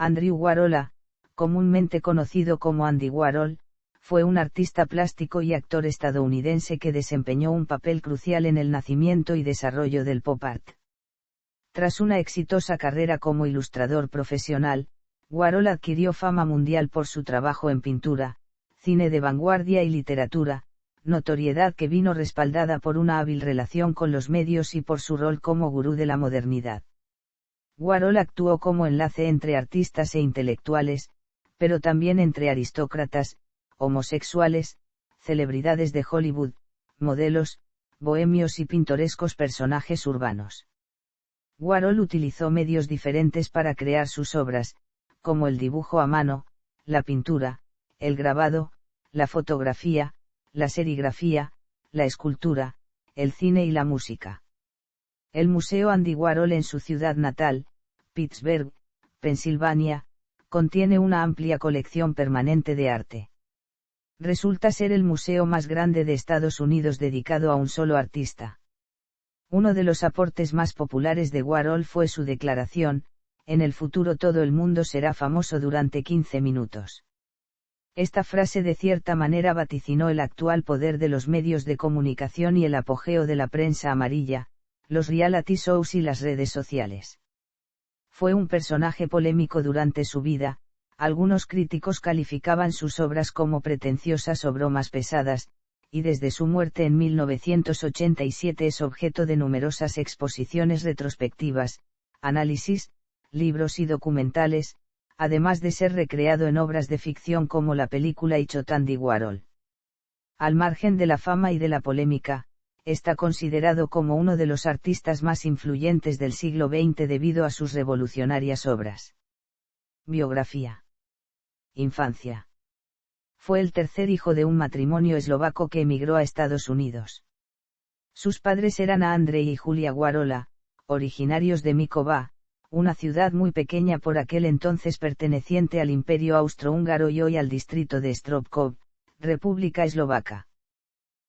Andrew Warhol, comúnmente conocido como Andy Warhol, fue un artista plástico y actor estadounidense que desempeñó un papel crucial en el nacimiento y desarrollo del pop art. Tras una exitosa carrera como ilustrador profesional, Warhol adquirió fama mundial por su trabajo en pintura, cine de vanguardia y literatura, notoriedad que vino respaldada por una hábil relación con los medios y por su rol como gurú de la modernidad. Warhol actuó como enlace entre artistas e intelectuales, pero también entre aristócratas, homosexuales, celebridades de Hollywood, modelos, bohemios y pintorescos personajes urbanos. Warhol utilizó medios diferentes para crear sus obras, como el dibujo a mano, la pintura, el grabado, la fotografía, la serigrafía, la escultura, el cine y la música. El Museo Andy Warhol en su ciudad natal, Pittsburgh, Pensilvania, contiene una amplia colección permanente de arte. Resulta ser el museo más grande de Estados Unidos dedicado a un solo artista. Uno de los aportes más populares de Warhol fue su declaración: en el futuro todo el mundo será famoso durante 15 minutos. Esta frase de cierta manera vaticinó el actual poder de los medios de comunicación y el apogeo de la prensa amarilla, los reality shows y las redes sociales. Fue un personaje polémico durante su vida. Algunos críticos calificaban sus obras como pretenciosas o bromas pesadas, y desde su muerte en 1987 es objeto de numerosas exposiciones retrospectivas, análisis, libros y documentales, además de ser recreado en obras de ficción como la película Ichot Andy Warhol. Al margen de la fama y de la polémica, está considerado como uno de los artistas más influyentes del siglo XX debido a sus revolucionarias obras. Biografía. Infancia. Fue el tercer hijo de un matrimonio eslovaco que emigró a Estados Unidos. Sus padres eran Andrzej y Julia Warhol, originarios de Mikołaj, una ciudad muy pequeña por aquel entonces perteneciente al Imperio Austrohúngaro y hoy al distrito de Stropkov, República Eslovaca.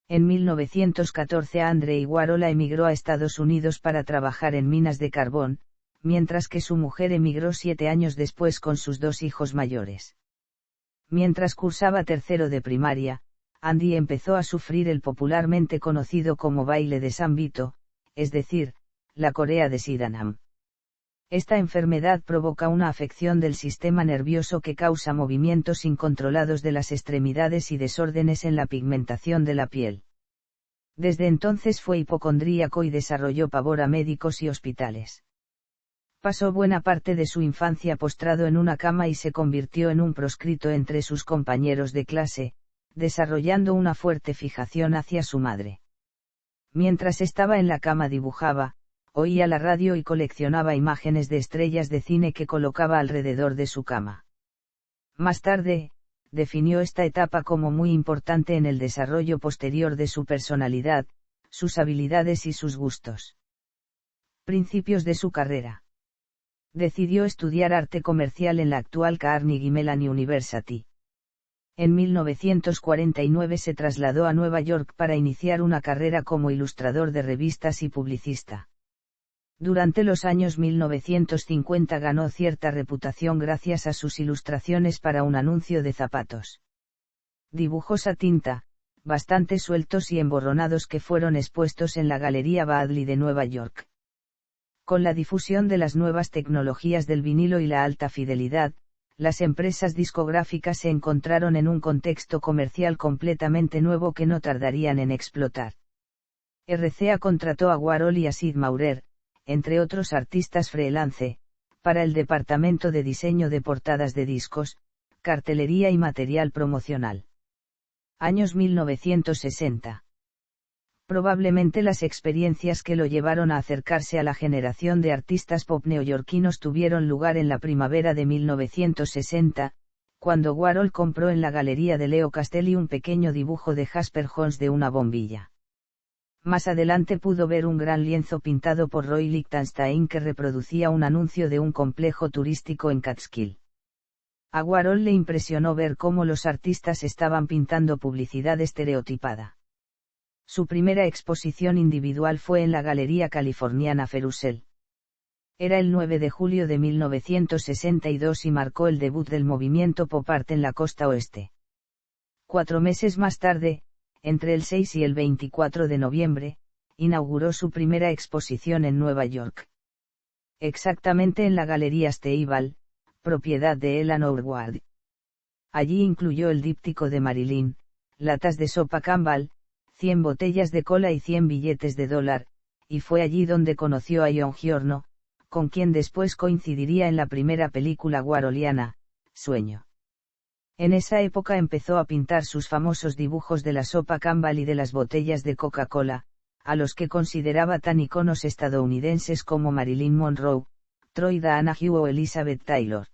En 1914 Andrzej Warhol emigró a Estados Unidos para trabajar en minas de carbón, mientras que su mujer emigró 7 años después con sus 2 hijos mayores. Mientras cursaba tercero de primaria, Andy empezó a sufrir el popularmente conocido como baile de San Vito, es decir, la corea de Sydenham. Esta enfermedad provoca una afección del sistema nervioso que causa movimientos incontrolados de las extremidades y desórdenes en la pigmentación de la piel. Desde entonces fue hipocondríaco y desarrolló pavor a médicos y hospitales. Pasó buena parte de su infancia postrado en una cama y se convirtió en un proscrito entre sus compañeros de clase, desarrollando una fuerte fijación hacia su madre. Mientras estaba en la cama dibujaba, oía la radio y coleccionaba imágenes de estrellas de cine que colocaba alrededor de su cama. Más tarde, definió esta etapa como muy importante en el desarrollo posterior de su personalidad, sus habilidades y sus gustos. Principios de su carrera. Decidió estudiar arte comercial en la actual Carnegie Mellon University. En 1949 se trasladó a Nueva York para iniciar una carrera como ilustrador de revistas y publicista. Durante los años 1950 ganó cierta reputación gracias a sus ilustraciones para un anuncio de zapatos. Dibujos a tinta, bastante sueltos y emborronados que fueron expuestos en la Galería Badley de Nueva York. Con la difusión de las nuevas tecnologías del vinilo y la alta fidelidad, las empresas discográficas se encontraron en un contexto comercial completamente nuevo que no tardarían en explotar. RCA contrató a Warhol y a Sid Maurer, entre otros artistas freelance, para el departamento de diseño de portadas de discos, cartelería y material promocional. Años 1960. Probablemente las experiencias que lo llevaron a acercarse a la generación de artistas pop neoyorquinos tuvieron lugar en la primavera de 1960, cuando Warhol compró en la galería de Leo Castelli un pequeño dibujo de Jasper Johns de una bombilla. Más adelante pudo ver un gran lienzo pintado por Roy Lichtenstein que reproducía un anuncio de un complejo turístico en Catskill. A Warhol le impresionó ver cómo los artistas estaban pintando publicidad estereotipada. Su primera exposición individual fue en la Galería Californiana Ferusel. Era el 9 de julio de 1962 y marcó el debut del movimiento pop art en la costa oeste. 4 meses más tarde, entre el 6 y el 24 de noviembre, inauguró su primera exposición en Nueva York. Exactamente en la Galería Steival, propiedad de Eleanor Ward. Allí incluyó el díptico de Marilyn, latas de sopa Campbell, 100 botellas de cola y 100 billetes de dólar, y fue allí donde conoció a John Giorno, con quien después coincidiría en la primera película warholiana, Sueño. En esa época empezó a pintar sus famosos dibujos de la sopa Campbell y de las botellas de Coca-Cola, a los que consideraba tan iconos estadounidenses como Marilyn Monroe, Troy Donahue o Elizabeth Taylor.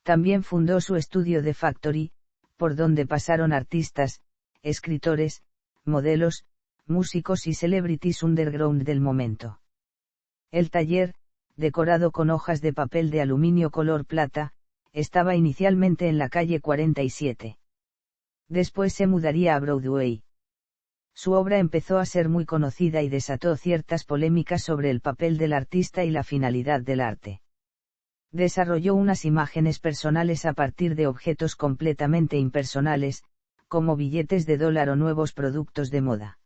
También fundó su estudio The Factory, por donde pasaron artistas, escritores, modelos, músicos y celebrities underground del momento. El taller, decorado con hojas de papel de aluminio color plata, estaba inicialmente en la calle 47. Después se mudaría a Broadway. Su obra empezó a ser muy conocida y desató ciertas polémicas sobre el papel del artista y la finalidad del arte. Desarrolló unas imágenes personales a partir de objetos completamente impersonales, como billetes de dólar o nuevos productos de moda.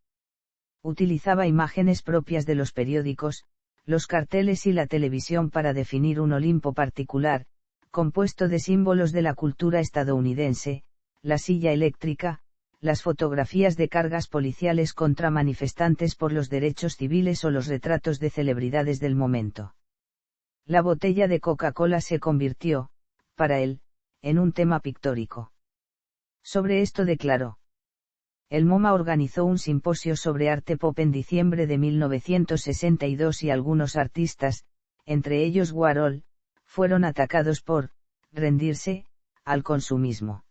Utilizaba imágenes propias de los periódicos, los carteles y la televisión para definir un Olimpo particular, compuesto de símbolos de la cultura estadounidense, la silla eléctrica, las fotografías de cargas policiales contra manifestantes por los derechos civiles o los retratos de celebridades del momento. La botella de Coca-Cola se convirtió, para él, en un tema pictórico. Sobre esto declaró: el MoMA organizó un simposio sobre arte pop en diciembre de 1962 y algunos artistas, entre ellos Warhol, fueron atacados por rendirse al consumismo.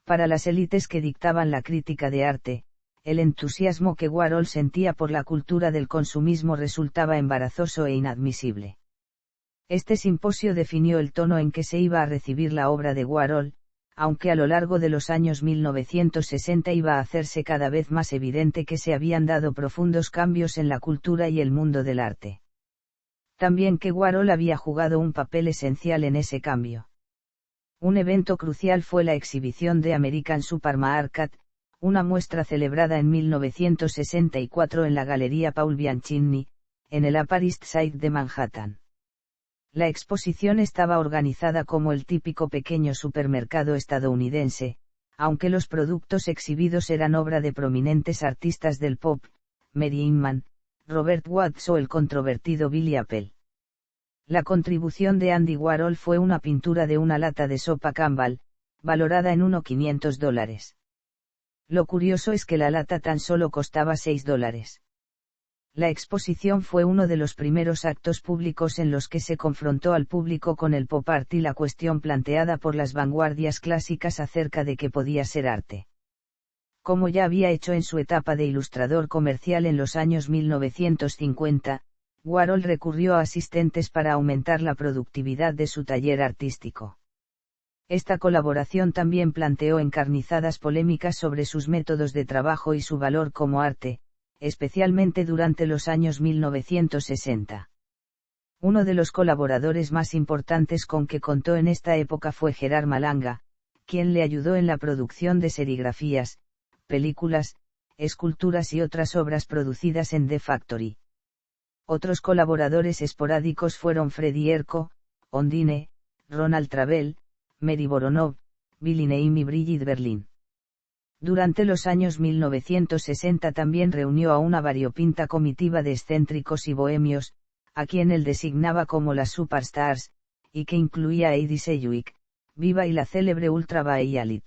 Para las élites que dictaban la crítica de arte, el entusiasmo que Warhol sentía por la cultura del consumismo resultaba embarazoso e inadmisible. Este simposio definió el tono en que se iba a recibir la obra de Warhol, aunque a lo largo de los años 1960 iba a hacerse cada vez más evidente que se habían dado profundos cambios en la cultura y el mundo del arte. También que Warhol había jugado un papel esencial en ese cambio. Un evento crucial fue la exhibición de American Supermarket, una muestra celebrada en 1964 en la Galería Paul Bianchini, en el Upper East Side de Manhattan. La exposición estaba organizada como el típico pequeño supermercado estadounidense, aunque los productos exhibidos eran obra de prominentes artistas del pop, Mary Inman, Robert Watts o el controvertido Billy Apple. La contribución de Andy Warhol fue una pintura de una lata de sopa Campbell, valorada en $500. Lo curioso es que la lata tan solo costaba $6. La exposición fue uno de los primeros actos públicos en los que se confrontó al público con el pop art y la cuestión planteada por las vanguardias clásicas acerca de qué podía ser arte. Como ya había hecho en su etapa de ilustrador comercial en los años 1950, Warhol recurrió a asistentes para aumentar la productividad de su taller artístico. Esta colaboración también planteó encarnizadas polémicas sobre sus métodos de trabajo y su valor como arte, especialmente durante los años 1960. Uno de los colaboradores más importantes con que contó en esta época fue Gerard Malanga, quien le ayudó en la producción de serigrafías, películas, esculturas y otras obras producidas en The Factory. Otros colaboradores esporádicos fueron Freddie Erco, Ondine, Ronald Travell, Mary Voronov, Billy Neim y Brigitte Berlin. Durante los años 1960 también reunió a una variopinta comitiva de excéntricos y bohemios, a quien él designaba como las superstars, y que incluía a Eddie Sedgwick, Viva y la célebre Ultra Violet.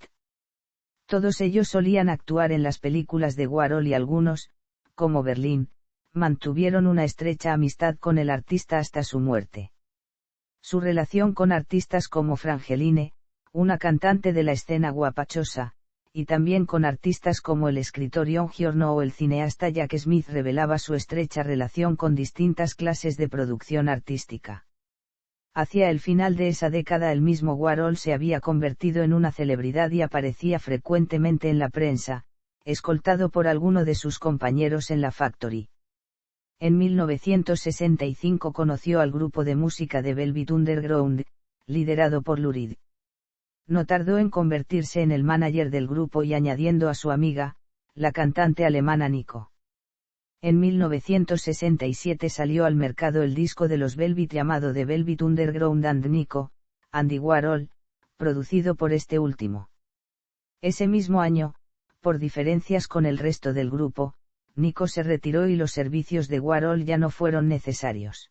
Todos ellos solían actuar en las películas de Warhol y algunos, como Berlin, mantuvieron una estrecha amistad con el artista hasta su muerte. Su relación con artistas como Frangeline, una cantante de la escena guapachosa, y también con artistas como el escritor John Giorno o el cineasta Jack Smith revelaba su estrecha relación con distintas clases de producción artística. Hacia el final de esa década el mismo Warhol se había convertido en una celebridad y aparecía frecuentemente en la prensa, escoltado por alguno de sus compañeros en la Factory. En 1965 conoció al grupo de música de Velvet Underground, liderado por Lou Reed. No tardó en convertirse en el manager del grupo y añadiendo a su amiga, la cantante alemana Nico. En 1967 salió al mercado el disco de los Velvet llamado The Velvet Underground and Nico, Andy Warhol, producido por este último. Ese mismo año, por diferencias con el resto del grupo, Nico se retiró y los servicios de Warhol ya no fueron necesarios.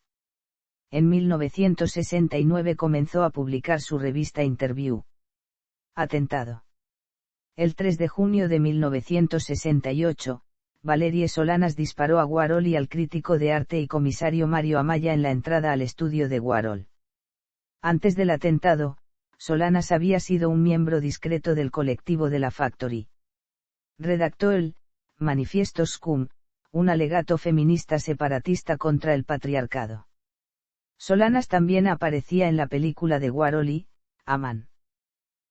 En 1969 comenzó a publicar su revista Interview. Atentado. El 3 de junio de 1968, Valerie Solanas disparó a Warhol y al crítico de arte y comisario Mario Amaya en la entrada al estudio de Warhol. Antes del atentado, Solanas había sido un miembro discreto del colectivo de la Factory. Redactó el Manifiesto Scum, un alegato feminista separatista contra el patriarcado. Solanas también aparecía en la película de Warhol y Aman.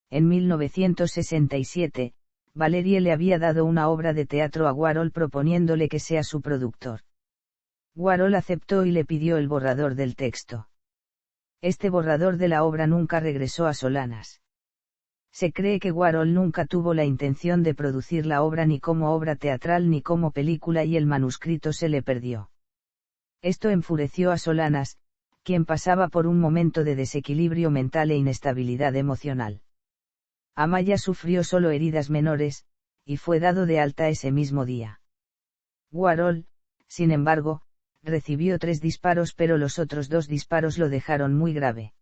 En 1967, Valerie le había dado una obra de teatro a Warhol proponiéndole que sea su productor. Warhol aceptó y le pidió el borrador del texto. Este borrador de la obra nunca regresó a Solanas. Se cree que Warhol nunca tuvo la intención de producir la obra ni como obra teatral ni como película y el manuscrito se le perdió. Esto enfureció a Solanas, quien pasaba por un momento de desequilibrio mental e inestabilidad emocional. Amaya sufrió solo heridas menores, y fue dado de alta ese mismo día. Warhol, sin embargo, recibió 3 disparos pero los otros 2 disparos lo dejaron muy grave.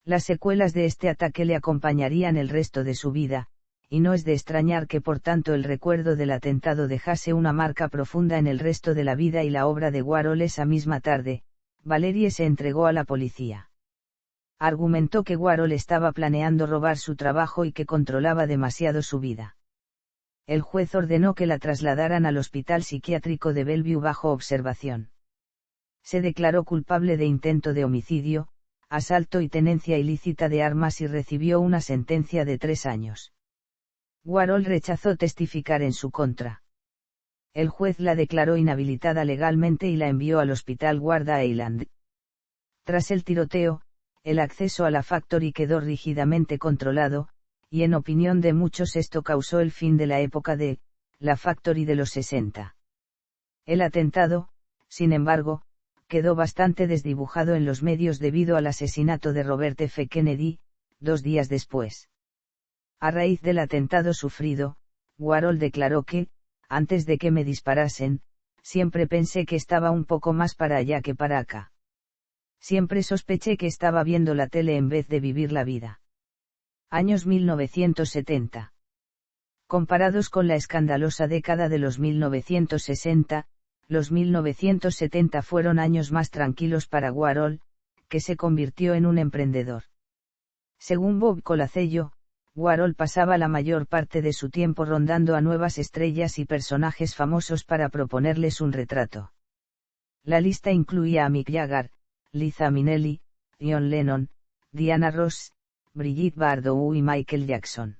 Las secuelas de este ataque le acompañarían el resto de su vida, y no es de extrañar que por tanto el recuerdo del atentado dejase una marca profunda en el resto de la vida y la obra de Warhol. Esa misma tarde, Valerie se entregó a la policía. Argumentó que Warhol estaba planeando robar su trabajo y que controlaba demasiado su vida. El juez ordenó que la trasladaran al hospital psiquiátrico de Bellevue bajo observación. Se declaró culpable de intento de homicidio, asalto y tenencia ilícita de armas y recibió una sentencia de 3 años. Warhol rechazó testificar en su contra. El juez la declaró inhabilitada legalmente y la envió al hospital Guarda Island. Tras el tiroteo, el acceso a la Factory quedó rígidamente controlado, y en opinión de muchos esto causó el fin de la época de la Factory de los 60. El atentado, sin embargo, quedó bastante desdibujado en los medios debido al asesinato de Robert F. Kennedy, 2 días después. A raíz del atentado sufrido, Warhol declaró que, antes de que me disparasen, siempre pensé que estaba un poco más para allá que para acá. Siempre sospeché que estaba viendo la tele en vez de vivir la vida. Años 1970. Comparados con la escandalosa década de los 1960, los 1970 fueron años más tranquilos para Warhol, que se convirtió en un emprendedor. Según Bob Colacello, Warhol pasaba la mayor parte de su tiempo rondando a nuevas estrellas y personajes famosos para proponerles un retrato. La lista incluía a Mick Jagger, Liza Minnelli, John Lennon, Diana Ross, Brigitte Bardot y Michael Jackson.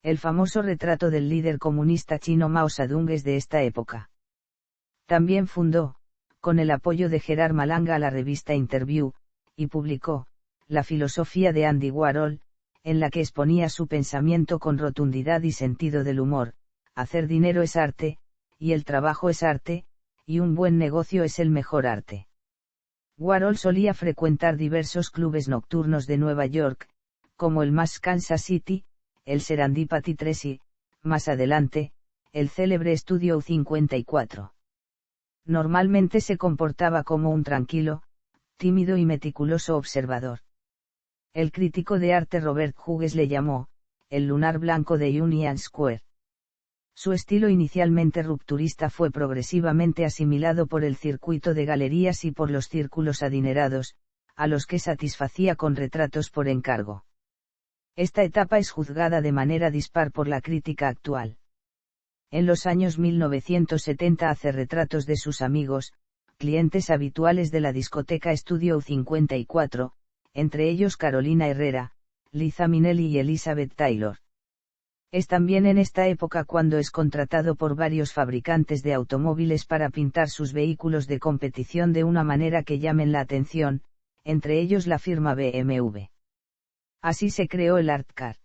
El famoso retrato del líder comunista chino Mao Zedong es de esta época. También fundó, con el apoyo de Gerard Malanga, la revista Interview, y publicó, La filosofía de Andy Warhol, en la que exponía su pensamiento con rotundidad y sentido del humor: hacer dinero es arte, y el trabajo es arte, y un buen negocio es el mejor arte. Warhol solía frecuentar diversos clubes nocturnos de Nueva York, como el Mass Kansas City, el Serendipity 3 y, más adelante, el célebre Studio 54. Normalmente se comportaba como un tranquilo, tímido y meticuloso observador. El crítico de arte Robert Hughes le llamó, el lunar blanco de Union Square. Su estilo inicialmente rupturista fue progresivamente asimilado por el circuito de galerías y por los círculos adinerados, a los que satisfacía con retratos por encargo. Esta etapa es juzgada de manera dispar por la crítica actual. En los años 1970 hace retratos de sus amigos, clientes habituales de la discoteca Studio 54, entre ellos Carolina Herrera, Liza Minnelli y Elizabeth Taylor. Es también en esta época cuando es contratado por varios fabricantes de automóviles para pintar sus vehículos de competición de una manera que llamen la atención, entre ellos la firma BMW. Así se creó el Art Car.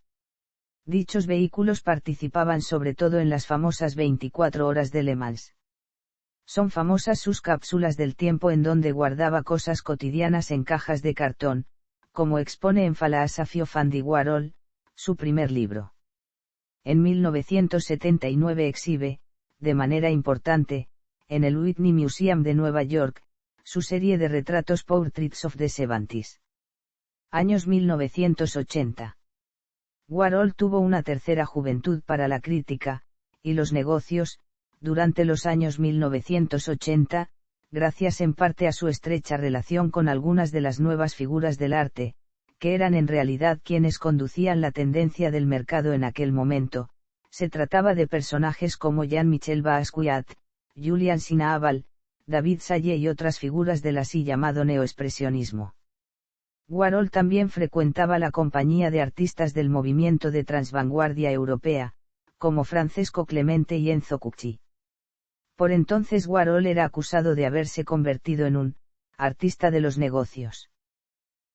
Dichos vehículos participaban sobre todo en las famosas 24 horas de Le Mans. Son famosas sus cápsulas del tiempo en donde guardaba cosas cotidianas en cajas de cartón, como expone en Philosophy of Andy Warhol, su primer libro. En 1979 exhibe, de manera importante, en el Whitney Museum de Nueva York, su serie de retratos Portraits of the 70s. Años 1980. Warhol tuvo una tercera juventud para la crítica y los negocios, durante los años 1980, gracias en parte a su estrecha relación con algunas de las nuevas figuras del arte, que eran en realidad quienes conducían la tendencia del mercado en aquel momento. Se trataba de personajes como Jean-Michel Basquiat, Julian Sinaval, David Salle y otras figuras del así llamado neoexpresionismo. Warhol también frecuentaba la compañía de artistas del movimiento de transvanguardia europea, como Francesco Clemente y Enzo Cucci. Por entonces Warhol era acusado de haberse convertido en un artista de los negocios.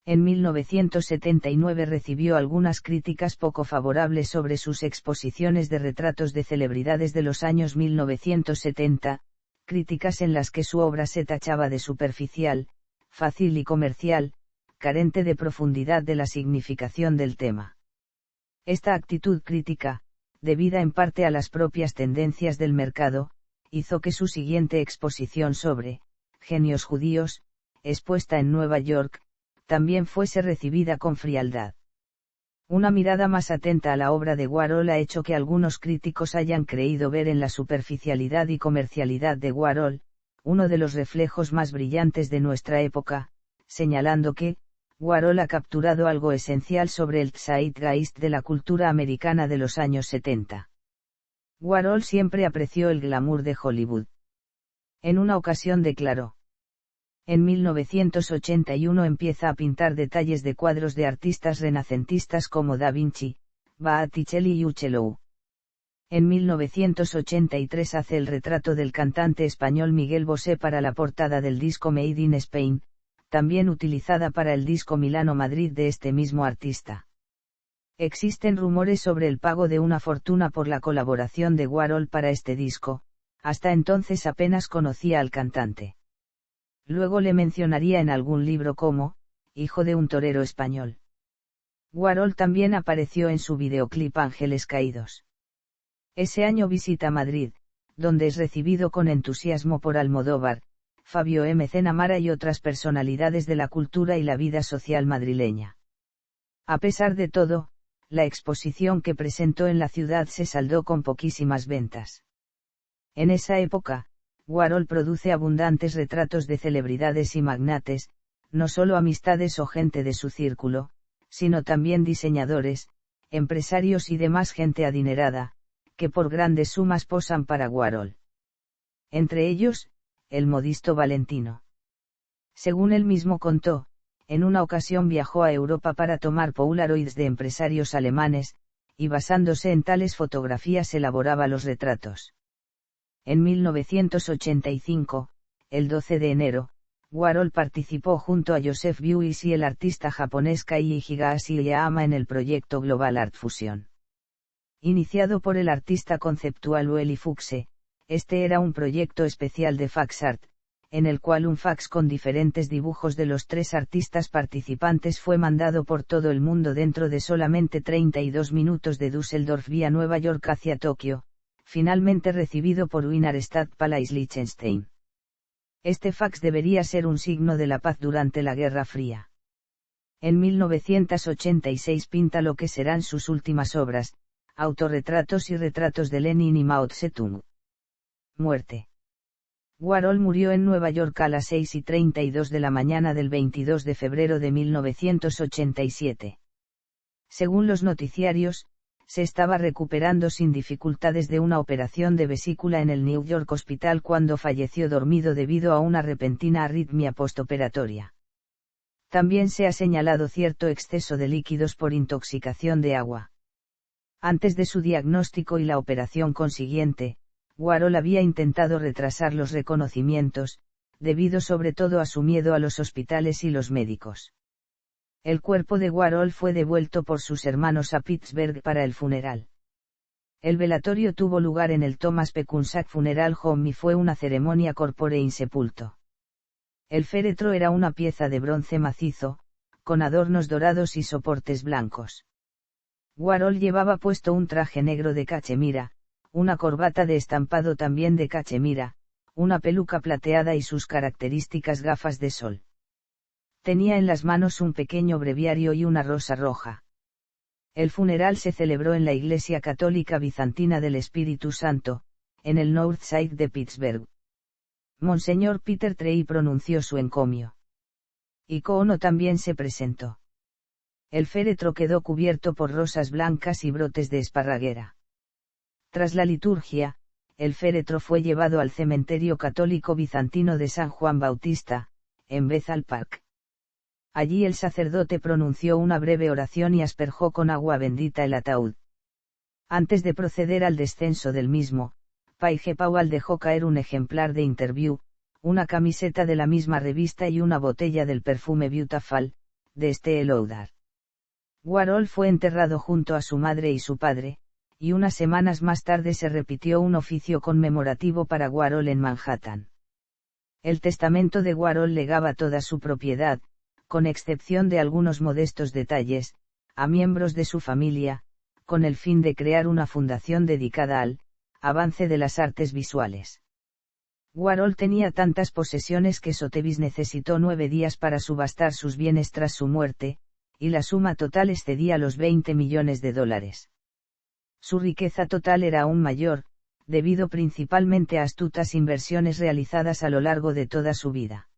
En 1979 recibió algunas críticas poco favorables sobre sus exposiciones de retratos de celebridades de los años 1970, críticas en las que su obra se tachaba de superficial, fácil y comercial, carente de profundidad de la significación del tema. Esta actitud crítica, debida en parte a las propias tendencias del mercado, hizo que su siguiente exposición sobre genios judíos, expuesta en Nueva York, también fuese recibida con frialdad. Una mirada más atenta a la obra de Warhol ha hecho que algunos críticos hayan creído ver en la superficialidad y comercialidad de Warhol, uno de los reflejos más brillantes de nuestra época, señalando que, Warhol ha capturado algo esencial sobre el zeitgeist de la cultura americana de los años 70. Warhol siempre apreció el glamour de Hollywood. En una ocasión declaró: en 1981 empieza a pintar detalles de cuadros de artistas renacentistas como Da Vinci, Botticelli y Uccello. En 1983 hace el retrato del cantante español Miguel Bosé para la portada del disco Made in Spain, también utilizada para el disco Milano-Madrid de este mismo artista. Existen rumores sobre el pago de una fortuna por la colaboración de Warhol para este disco, hasta entonces apenas conocía al cantante. Luego le mencionaría en algún libro como, hijo de un torero español. Warhol también apareció en su videoclip Ángeles Caídos. Ese año visita Madrid, donde es recibido con entusiasmo por Almodóvar, Fabio M. Cenamara y otras personalidades de la cultura y la vida social madrileña. A pesar de todo, la exposición que presentó en la ciudad se saldó con poquísimas ventas. En esa época, Warhol produce abundantes retratos de celebridades y magnates, no solo amistades o gente de su círculo, sino también diseñadores, empresarios y demás gente adinerada, que por grandes sumas posan para Warhol. Entre ellos, el modisto Valentino. Según él mismo contó, en una ocasión viajó a Europa para tomar polaroids de empresarios alemanes, y basándose en tales fotografías elaboraba los retratos. En 1985, el 12 de enero, Warhol participó junto a Joseph Beuys y el artista japonés Kei Higashi Yama en el proyecto Global Art Fusion. Iniciado por el artista conceptual Ueli Fuchse, este era un proyecto especial de FaxArt, en el cual un fax con diferentes dibujos de los tres artistas participantes fue mandado por todo el mundo dentro de solamente 32 minutos de Düsseldorf vía Nueva York hacia Tokio, finalmente recibido por Wiener Stadtpalais Liechtenstein. Este fax debería ser un signo de la paz durante la Guerra Fría. En 1986 pinta lo que serán sus últimas obras, autorretratos y retratos de Lenin y Mao Tse-tung. Muerte. Warhol murió en Nueva York a las 6:32 de la mañana del 22 de febrero de 1987. Según los noticiarios, se estaba recuperando sin dificultades de una operación de vesícula en el New York Hospital cuando falleció dormido debido a una repentina arritmia postoperatoria. También se ha señalado cierto exceso de líquidos por intoxicación de agua. Antes de su diagnóstico y la operación consiguiente, Warhol había intentado retrasar los reconocimientos, debido sobre todo a su miedo a los hospitales y los médicos. El cuerpo de Warhol fue devuelto por sus hermanos a Pittsburgh para el funeral. El velatorio tuvo lugar en el Thomas Pecunsack Funeral Home y fue una ceremonia corpore insepulto. El féretro era una pieza de bronce macizo, con adornos dorados y soportes blancos. Warhol llevaba puesto un traje negro de cachemira, una corbata de estampado también de cachemira, una peluca plateada y sus características gafas de sol. Tenía en las manos un pequeño breviario y una rosa roja. El funeral se celebró en la Iglesia Católica Bizantina del Espíritu Santo, en el North Side de Pittsburgh. Monseñor Peter Trey pronunció su encomio. Yoko Ono también se presentó. El féretro quedó cubierto por rosas blancas y brotes de esparraguera. Tras la liturgia, el féretro fue llevado al cementerio católico bizantino de San Juan Bautista, en Bethel Park. Allí el sacerdote pronunció una breve oración y asperjó con agua bendita el ataúd. Antes de proceder al descenso del mismo, Paige Powell dejó caer un ejemplar de Interview, una camiseta de la misma revista y una botella del perfume Beautiful, de Estée Lauder. Warhol fue enterrado junto a su madre y su padre, y unas semanas más tarde se repitió un oficio conmemorativo para Warhol en Manhattan. El testamento de Warhol legaba toda su propiedad, con excepción de algunos modestos detalles, a miembros de su familia, con el fin de crear una fundación dedicada al avance de las artes visuales. Warhol tenía tantas posesiones que Sotheby's necesitó 9 días para subastar sus bienes tras su muerte, y la suma total excedía los $20 millones. Su riqueza total era aún mayor, debido principalmente a astutas inversiones realizadas a lo largo de toda su vida.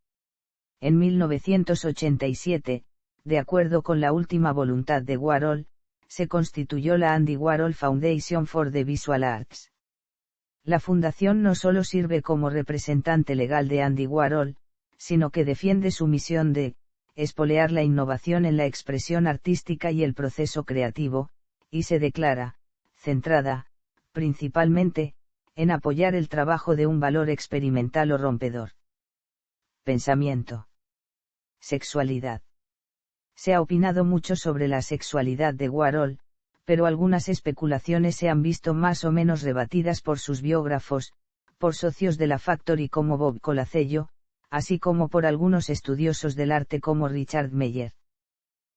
En 1987, de acuerdo con la última voluntad de Warhol, se constituyó la Andy Warhol Foundation for the Visual Arts. La fundación no solo sirve como representante legal de Andy Warhol, sino que defiende su misión de espolear la innovación en la expresión artística y el proceso creativo, y se declara centrada, principalmente, en apoyar el trabajo de un valor experimental o rompedor. Pensamiento. Sexualidad. Se ha opinado mucho sobre la sexualidad de Warhol, pero algunas especulaciones se han visto más o menos rebatidas por sus biógrafos, por socios de la Factory como Bob Colacello, así como por algunos estudiosos del arte como Richard Meyer.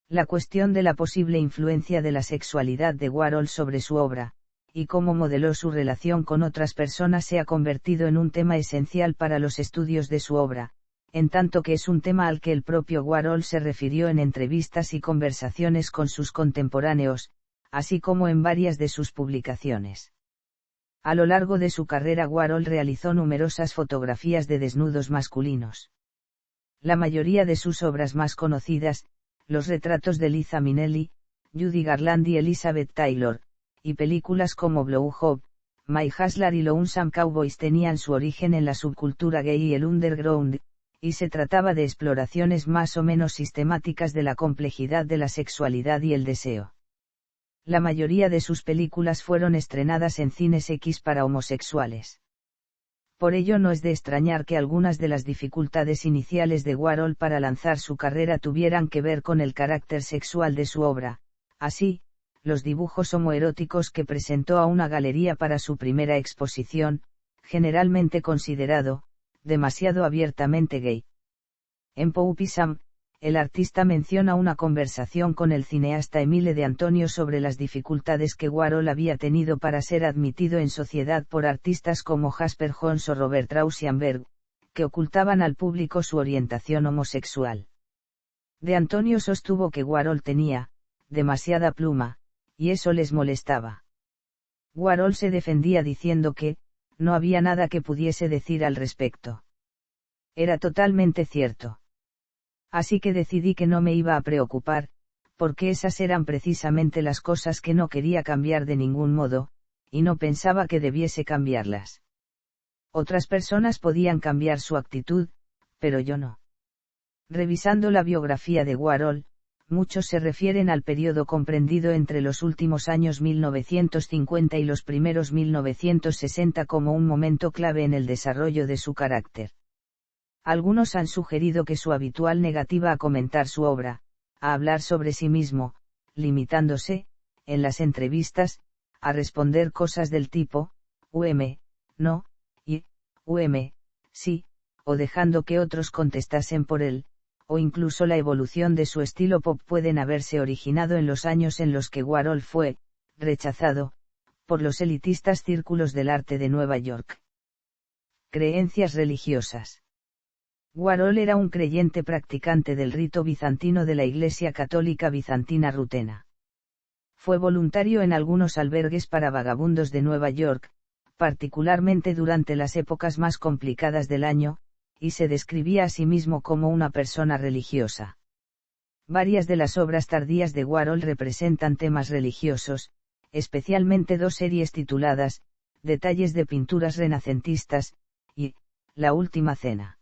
La cuestión de la posible influencia de la sexualidad de Warhol sobre su obra, y cómo modeló su relación con otras personas se ha convertido en un tema esencial para los estudios de su obra, en tanto que es un tema al que el propio Warhol se refirió en entrevistas y conversaciones con sus contemporáneos, así como en varias de sus publicaciones. A lo largo de su carrera Warhol realizó numerosas fotografías de desnudos masculinos. La mayoría de sus obras más conocidas, los retratos de Liza Minnelli, Judy Garland y Elizabeth Taylor, y películas como Blow Job, My Hustler y Lonesome Cowboys tenían su origen en la subcultura gay y el underground, y se trataba de exploraciones más o menos sistemáticas de la complejidad de la sexualidad y el deseo. La mayoría de sus películas fueron estrenadas en cines X para homosexuales. Por ello no es de extrañar que algunas de las dificultades iniciales de Warhol para lanzar su carrera tuvieran que ver con el carácter sexual de su obra. Así, los dibujos homoeróticos que presentó a una galería para su primera exposición, generalmente considerado demasiado abiertamente gay. En Poupie Sam, el artista menciona una conversación con el cineasta Emile de Antonio sobre las dificultades que Warhol había tenido para ser admitido en sociedad por artistas como Jasper Johns o Robert Rauschenberg, que ocultaban al público su orientación homosexual. De Antonio sostuvo que Warhol tenía demasiada pluma, y eso les molestaba. Warhol se defendía diciendo que no había nada que pudiese decir al respecto. Era totalmente cierto. Así que decidí que no me iba a preocupar, porque esas eran precisamente las cosas que no quería cambiar de ningún modo, y no pensaba que debiese cambiarlas. Otras personas podían cambiar su actitud, pero yo no. Revisando la biografía de Warhol, Muchos se refieren al periodo comprendido entre los últimos años 1950 y los primeros 1960 como un momento clave en el desarrollo de su carácter. Algunos han sugerido que su habitual negativa a comentar su obra, a hablar sobre sí mismo, limitándose, en las entrevistas, a responder cosas del tipo, no, y, sí, o dejando que otros contestasen por él, o incluso la evolución de su estilo pop pueden haberse originado en los años en los que Warhol fue, rechazado, por los elitistas círculos del arte de Nueva York. Creencias religiosas. Warhol era un creyente practicante del rito bizantino de la Iglesia Católica Bizantina Rutena. Fue voluntario en algunos albergues para vagabundos de Nueva York, particularmente durante las épocas más complicadas del año, y se describía a sí mismo como una persona religiosa. Varias de las obras tardías de Warhol representan temas religiosos, especialmente dos series tituladas, Detalles de pinturas renacentistas, y, La Última Cena.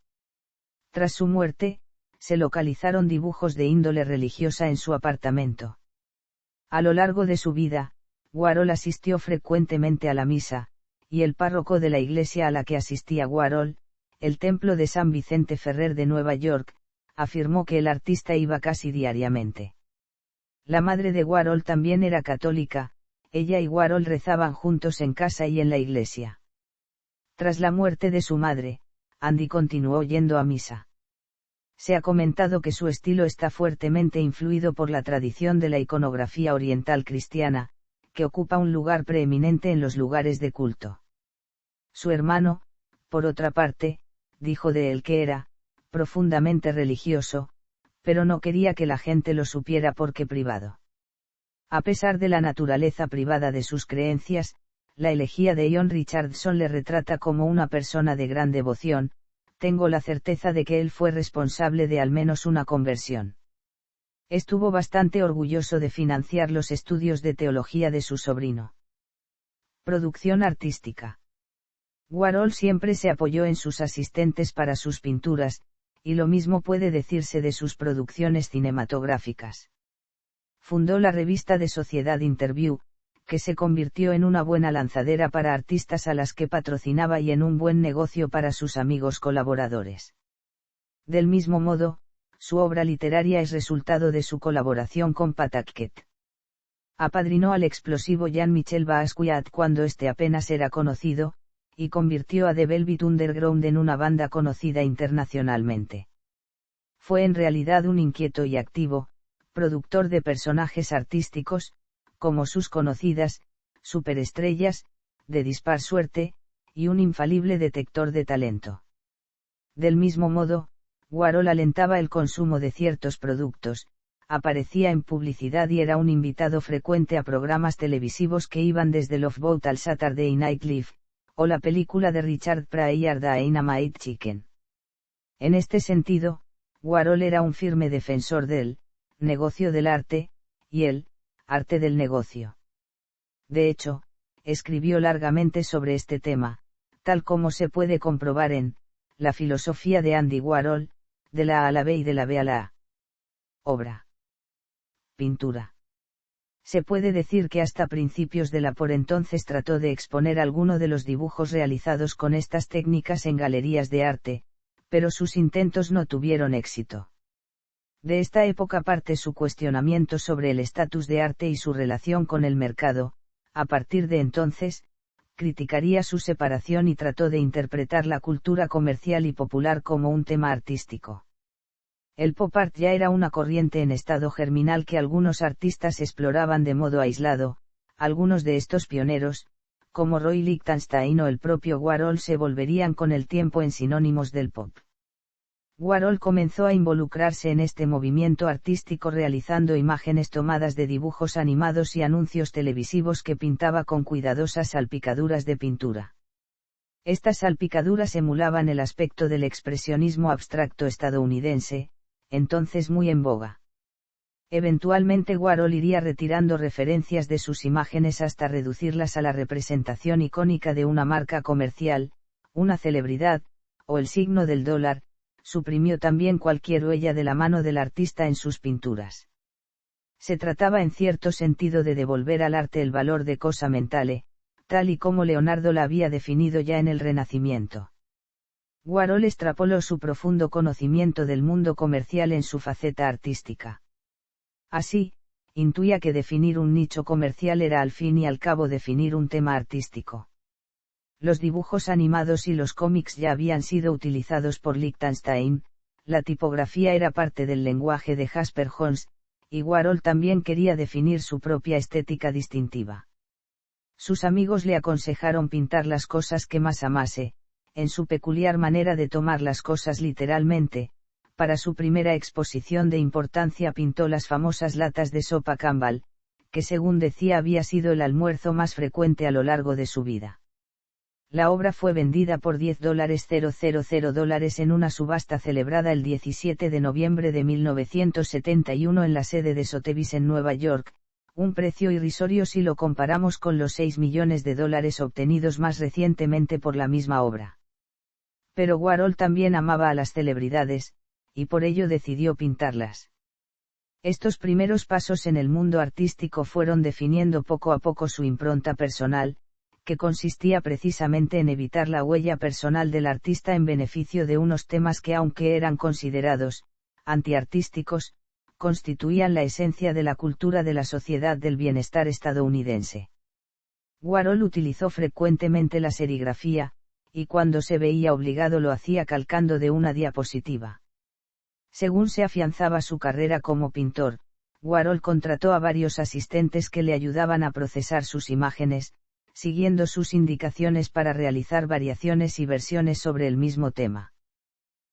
Tras su muerte, se localizaron dibujos de índole religiosa en su apartamento. A lo largo de su vida, Warhol asistió frecuentemente a la misa, y el párroco de la iglesia a la que asistía Warhol, el Templo de San Vicente Ferrer de Nueva York, afirmó que el artista iba casi diariamente. La madre de Warhol también era católica, ella y Warhol rezaban juntos en casa y en la iglesia. Tras la muerte de su madre, Andy continuó yendo a misa. Se ha comentado que su estilo está fuertemente influido por la tradición de la iconografía oriental cristiana, que ocupa un lugar preeminente en los lugares de culto. Su hermano, por otra parte, dijo de él que era, profundamente religioso, pero no quería que la gente lo supiera porque privado. A pesar de la naturaleza privada de sus creencias, la elegía de John Richardson le retrata como una persona de gran devoción. Tengo la certeza de que él fue responsable de al menos una conversión. Estuvo bastante orgulloso de financiar los estudios de teología de su sobrino. Producción artística. Warhol siempre se apoyó en sus asistentes para sus pinturas, y lo mismo puede decirse de sus producciones cinematográficas. Fundó la revista de Sociedad Interview, que se convirtió en una buena lanzadera para artistas a las que patrocinaba y en un buen negocio para sus amigos colaboradores. Del mismo modo, su obra literaria es resultado de su colaboración con Pawtucket. Apadrinó al explosivo Jean-Michel Basquiat cuando este apenas era conocido, y convirtió a The Velvet Underground en una banda conocida internacionalmente. Fue en realidad un inquieto y activo, productor de personajes artísticos, como sus conocidas, superestrellas, de dispar suerte, y un infalible detector de talento. Del mismo modo, Warhol alentaba el consumo de ciertos productos, aparecía en publicidad y era un invitado frecuente a programas televisivos que iban desde Love Boat al Saturday Night Live, o la película de Richard Pryor Dynamite Chicken. En este sentido, Warhol era un firme defensor del negocio del arte, y el arte del negocio. De hecho, escribió largamente sobre este tema, tal como se puede comprobar en La filosofía de Andy Warhol, de la A a la B y de la B a la A. Obra. Pintura. Se puede decir que hasta principios de la por entonces trató de exponer alguno de los dibujos realizados con estas técnicas en galerías de arte, pero sus intentos no tuvieron éxito. De esta época parte su cuestionamiento sobre el estatus de arte y su relación con el mercado. A partir de entonces, criticaría su separación y trató de interpretar la cultura comercial y popular como un tema artístico. El pop art ya era una corriente en estado germinal que algunos artistas exploraban de modo aislado. Algunos de estos pioneros, como Roy Lichtenstein o el propio Warhol, se volverían con el tiempo en sinónimos del pop. Warhol comenzó a involucrarse en este movimiento artístico realizando imágenes tomadas de dibujos animados y anuncios televisivos que pintaba con cuidadosas salpicaduras de pintura. Estas salpicaduras emulaban el aspecto del expresionismo abstracto estadounidense, entonces muy en boga. Eventualmente Warhol iría retirando referencias de sus imágenes hasta reducirlas a la representación icónica de una marca comercial, una celebridad, o el signo del dólar. Suprimió también cualquier huella de la mano del artista en sus pinturas. Se trataba en cierto sentido de devolver al arte el valor de cosa mentale, tal y como Leonardo la había definido ya en el Renacimiento. Warhol extrapoló su profundo conocimiento del mundo comercial en su faceta artística. Así, intuía que definir un nicho comercial era al fin y al cabo definir un tema artístico. Los dibujos animados y los cómics ya habían sido utilizados por Lichtenstein, la tipografía era parte del lenguaje de Jasper Johns, y Warhol también quería definir su propia estética distintiva. Sus amigos le aconsejaron pintar las cosas que más amase, en su peculiar manera de tomar las cosas literalmente. Para su primera exposición de importancia pintó las famosas latas de sopa Campbell, que según decía había sido el almuerzo más frecuente a lo largo de su vida. La obra fue vendida por $10,000 en una subasta celebrada el 17 de noviembre de 1971 en la sede de Sotheby's en Nueva York, un precio irrisorio si lo comparamos con los $6 millones obtenidos más recientemente por la misma obra. Pero Warhol también amaba a las celebridades, y por ello decidió pintarlas. Estos primeros pasos en el mundo artístico fueron definiendo poco a poco su impronta personal, que consistía precisamente en evitar la huella personal del artista en beneficio de unos temas que, aunque eran considerados antiartísticos, constituían la esencia de la cultura de la sociedad del bienestar estadounidense. Warhol utilizó frecuentemente la serigrafía, y cuando se veía obligado lo hacía calcando de una diapositiva. Según se afianzaba su carrera como pintor, Warhol contrató a varios asistentes que le ayudaban a procesar sus imágenes, siguiendo sus indicaciones para realizar variaciones y versiones sobre el mismo tema.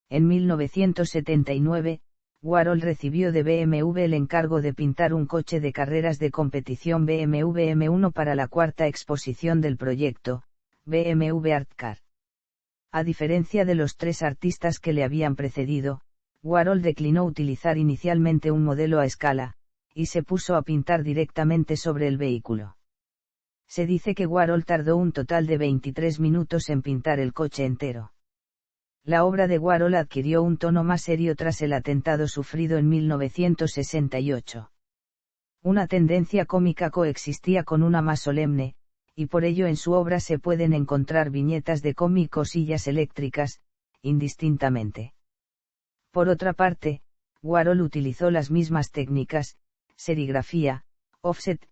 En 1979, Warhol recibió de BMW el encargo de pintar un coche de carreras de competición BMW M1 para la cuarta exposición del proyecto, BMW Art Car. A diferencia de los tres artistas que le habían precedido, Warhol declinó utilizar inicialmente un modelo a escala, y se puso a pintar directamente sobre el vehículo. Se dice que Warhol tardó un total de 23 minutos en pintar el coche entero. La obra de Warhol adquirió un tono más serio tras el atentado sufrido en 1968. Una tendencia cómica coexistía con una más solemne, y por ello en su obra se pueden encontrar viñetas de cómic o sillas eléctricas, indistintamente. Por otra parte, Warhol utilizó las mismas técnicas, serigrafía, offset,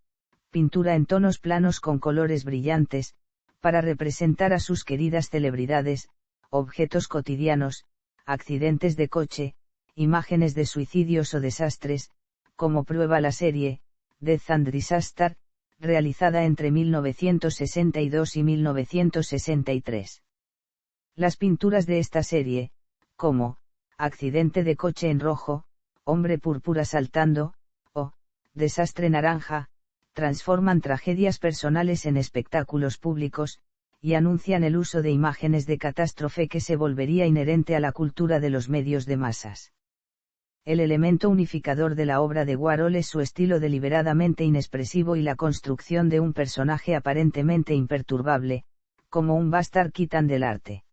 pintura en tonos planos con colores brillantes, para representar a sus queridas celebridades, objetos cotidianos, accidentes de coche, imágenes de suicidios o desastres, como prueba la serie, Death and Disaster, realizada entre 1962 y 1963. Las pinturas de esta serie, como, Accidente de coche en rojo, Hombre púrpura saltando, o, Desastre naranja, transforman tragedias personales en espectáculos públicos, y anuncian el uso de imágenes de catástrofe que se volvería inherente a la cultura de los medios de masas. El elemento unificador de la obra de Warhol es su estilo deliberadamente inexpresivo y la construcción de un personaje aparentemente imperturbable, como un Buster Keaton del arte.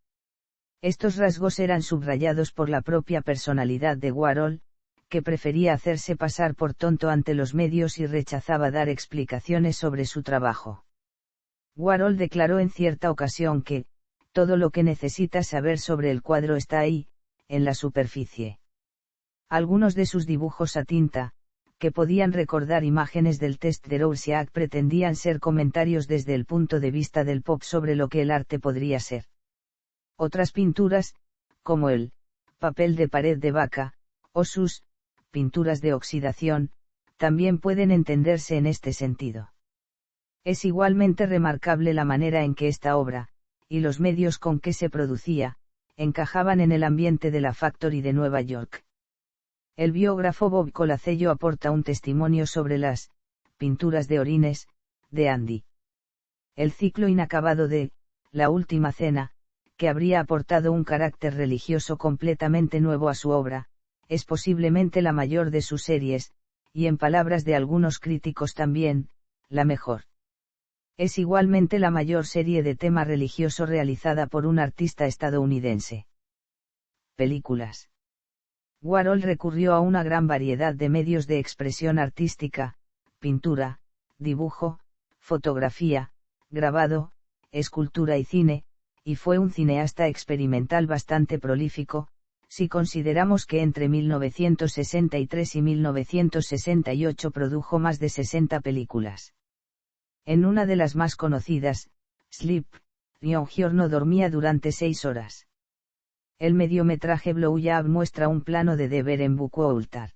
Estos rasgos eran subrayados por la propia personalidad de Warhol, que prefería hacerse pasar por tonto ante los medios y rechazaba dar explicaciones sobre su trabajo. Warhol declaró en cierta ocasión que, todo lo que necesitas saber sobre el cuadro está ahí, en la superficie. Algunos de sus dibujos a tinta, que podían recordar imágenes del test de Rorschach, pretendían ser comentarios desde el punto de vista del pop sobre lo que el arte podría ser. Otras pinturas, como el papel de pared de vaca, o sus pinturas de oxidación, también pueden entenderse en este sentido. Es igualmente remarcable la manera en que esta obra, y los medios con que se producía, encajaban en el ambiente de la Factory de Nueva York. El biógrafo Bob Colacello aporta un testimonio sobre las pinturas de orines de Andy. El ciclo inacabado de La Última Cena, que habría aportado un carácter religioso completamente nuevo a su obra, es posiblemente la mayor de sus series, y en palabras de algunos críticos también, la mejor. Es igualmente la mayor serie de tema religioso realizada por un artista estadounidense. Películas. Warhol recurrió a una gran variedad de medios de expresión artística: pintura, dibujo, fotografía, grabado, escultura y cine, y fue un cineasta experimental bastante prolífico, si consideramos que entre 1963 y 1968 produjo más de 60 películas. En una de las más conocidas, Sleep, un giorno dormía durante 6 horas. El mediometraje Blow Up muestra un plano de Deber en Buckwalter.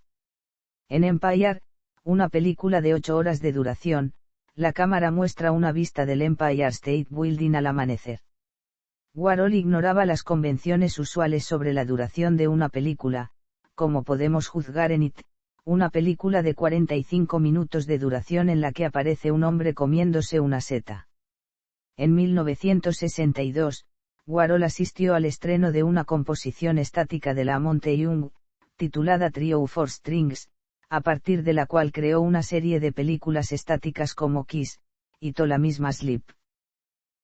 En Empire, una película de 8 horas de duración, la cámara muestra una vista del Empire State Building al amanecer. Warhol ignoraba las convenciones usuales sobre la duración de una película, como podemos juzgar en It, una película de 45 minutos de duración en la que aparece un hombre comiéndose una seta. En 1962, Warhol asistió al estreno de una composición estática de la Monte Young, titulada Trio for Strings, a partir de la cual creó una serie de películas estáticas como Kiss, y la misma Sleep.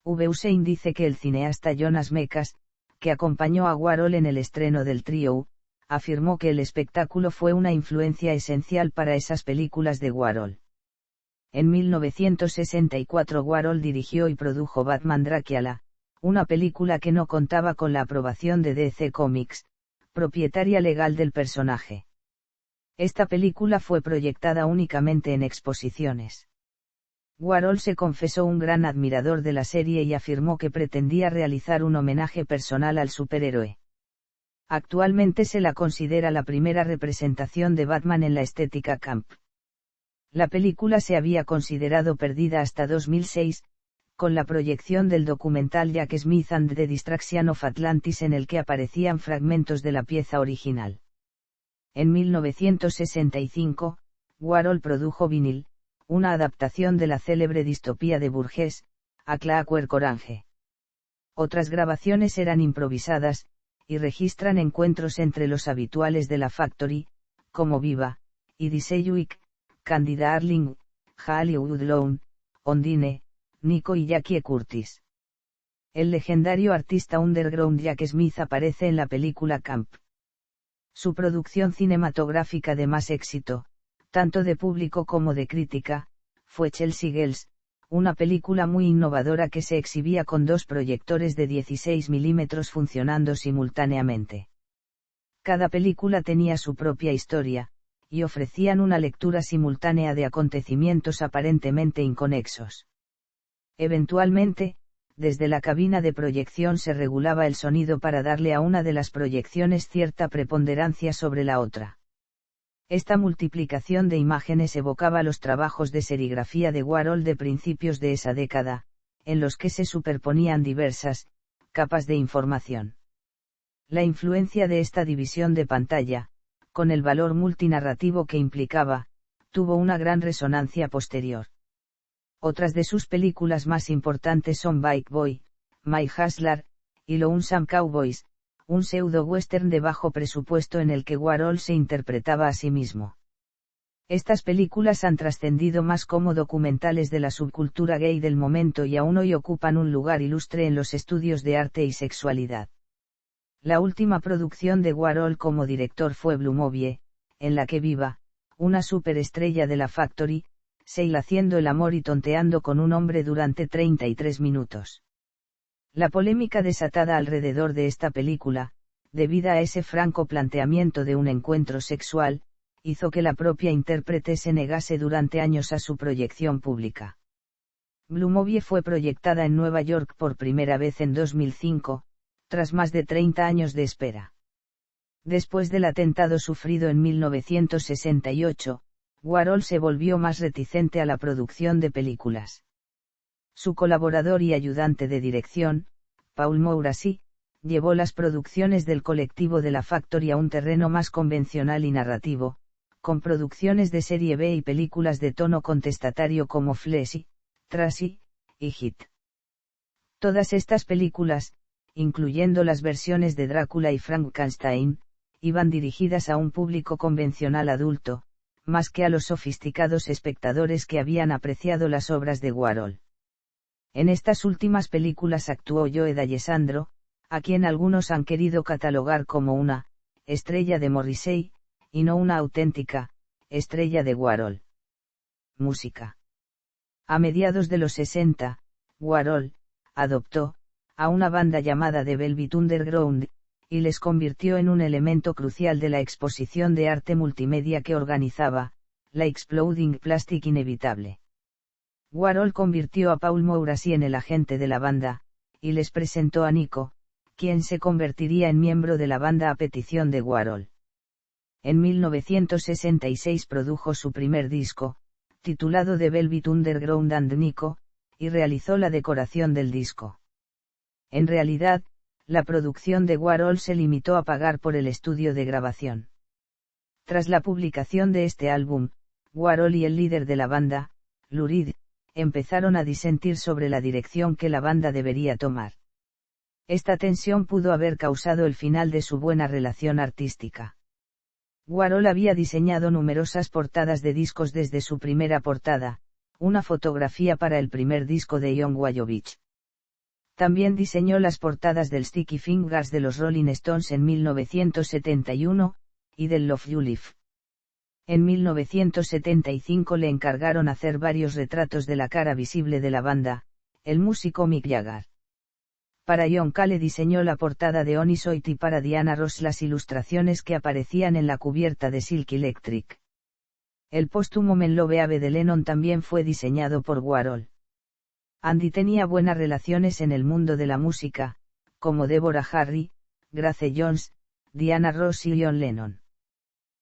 Hussein dice que el cineasta Jonas Mekas, que acompañó a Warhol en el estreno del trío, afirmó que el espectáculo fue una influencia esencial para esas películas de Warhol. En 1964 Warhol dirigió y produjo Batman Dracula, una película que no contaba con la aprobación de DC Comics, propietaria legal del personaje. Esta película fue proyectada únicamente en exposiciones. Warhol se confesó un gran admirador de la serie y afirmó que pretendía realizar un homenaje personal al superhéroe. Actualmente se la considera la primera representación de Batman en la estética camp. La película se había considerado perdida hasta 2006, con la proyección del documental Jack Smith and the Destruction of Atlantis en el que aparecían fragmentos de la pieza original. En 1965, Warhol produjo Vinyl, una adaptación de la célebre distopía de Burgess, A Clockwork Orange. Otras grabaciones eran improvisadas, y registran encuentros entre los habituales de la Factory, como Viva, Eddie Sedgwick, Candida Arling, Hayley Woodlawn, Ondine, Nico y Jackie Curtis. El legendario artista underground Jack Smith aparece en la película Camp. Su producción cinematográfica de más éxito, tanto de público como de crítica, fue Chelsea Girls, una película muy innovadora que se exhibía con 2 proyectores de 16 mm funcionando simultáneamente. Cada película tenía su propia historia, y ofrecían una lectura simultánea de acontecimientos aparentemente inconexos. Eventualmente, desde la cabina de proyección se regulaba el sonido para darle a una de las proyecciones cierta preponderancia sobre la otra. Esta multiplicación de imágenes evocaba los trabajos de serigrafía de Warhol de principios de esa década, en los que se superponían diversas capas de información. La influencia de esta división de pantalla, con el valor multinarrativo que implicaba, tuvo una gran resonancia posterior. Otras de sus películas más importantes son Bike Boy, My Hustler, y Lonesome Cowboys, un pseudo-western de bajo presupuesto en el que Warhol se interpretaba a sí mismo. Estas películas han trascendido más como documentales de la subcultura gay del momento y aún hoy ocupan un lugar ilustre en los estudios de arte y sexualidad. La última producción de Warhol como director fue Blue Movie, en la que Viva, una superestrella de la Factory, se hila haciendo el amor y tonteando con un hombre durante 33 minutos. La polémica desatada alrededor de esta película, debida a ese franco planteamiento de un encuentro sexual, hizo que la propia intérprete se negase durante años a su proyección pública. Blue Movie fue proyectada en Nueva York por primera vez en 2005, tras más de 30 años de espera. Después del atentado sufrido en 1968, Warhol se volvió más reticente a la producción de películas. Su colaborador y ayudante de dirección, Paul Mourasi, llevó las producciones del colectivo de la Factory a un terreno más convencional y narrativo, con producciones de serie B y películas de tono contestatario como Fleshi, Tracy, y Hit. Todas estas películas, incluyendo las versiones de Drácula y Frankenstein, iban dirigidas a un público convencional adulto, más que a los sofisticados espectadores que habían apreciado las obras de Warhol. En estas últimas películas actuó Joe D'Alessandro, a quien algunos han querido catalogar como una estrella de Morrissey, y no una auténtica, estrella de Warhol. Música. A mediados de los 60, Warhol adoptó a una banda llamada The Velvet Underground, y les convirtió en un elemento crucial de la exposición de arte multimedia que organizaba, la Exploding Plastic Inevitable. Warhol convirtió a Paul Mourasi en el agente de la banda, y les presentó a Nico, quien se convertiría en miembro de la banda a petición de Warhol. En 1966 produjo su primer disco, titulado The Velvet Underground and Nico, y realizó la decoración del disco. En realidad, la producción de Warhol se limitó a pagar por el estudio de grabación. Tras la publicación de este álbum, Warhol y el líder de la banda, Lou Reed, empezaron a disentir sobre la dirección que la banda debería tomar. Esta tensión pudo haber causado el final de su buena relación artística. Warhol había diseñado numerosas portadas de discos desde su primera portada, una fotografía para el primer disco de John Wayovich. También diseñó las portadas del Sticky Fingers de los Rolling Stones en 1971, y del Love You Live. En 1975 le encargaron hacer varios retratos de la cara visible de la banda, el músico Mick Jagger. Para John Cale diseñó la portada de Onisoid y para Diana Ross las ilustraciones que aparecían en la cubierta de Silk Electric. El póstumo Men Love Ave de Lennon también fue diseñado por Warhol. Andy tenía buenas relaciones en el mundo de la música, como Deborah Harry, Grace Jones, Diana Ross y John Lennon.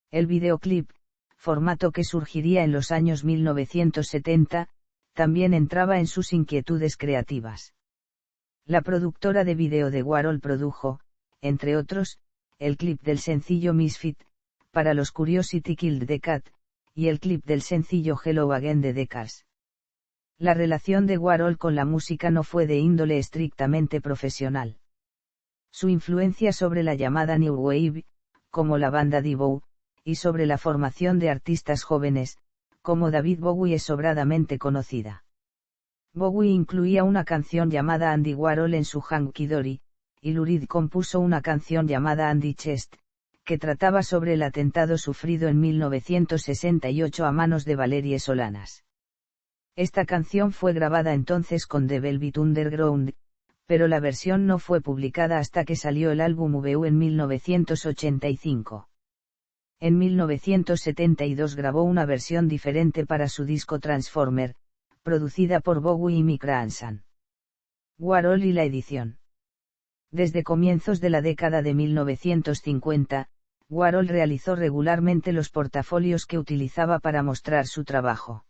El videoclip, formato que surgiría en los años 1970, también entraba en sus inquietudes creativas. La productora de vídeo de Warhol produjo, entre otros, el clip del sencillo Misfit, para los Curiosity Killed the Cat, y el clip del sencillo Hello Again de The Cars. La relación de Warhol con la música no fue de índole estrictamente profesional. Su influencia sobre la llamada New Wave, como la banda Devo, y sobre la formación de artistas jóvenes, como David Bowie es sobradamente conocida. Bowie incluía una canción llamada Andy Warhol en su Hanky Dory, y Lou Reed compuso una canción llamada Andy Chest, que trataba sobre el atentado sufrido en 1968 a manos de Valerie Solanas. Esta canción fue grabada entonces con The Velvet Underground, pero la versión no fue publicada hasta que salió el álbum V.U. en 1985. En 1972 grabó una versión diferente para su disco Transformer, producida por Bowie y Mick Ronson. Warhol y la edición. Desde comienzos de la década de 1950, Warhol realizó regularmente los portafolios que utilizaba para mostrar su trabajo.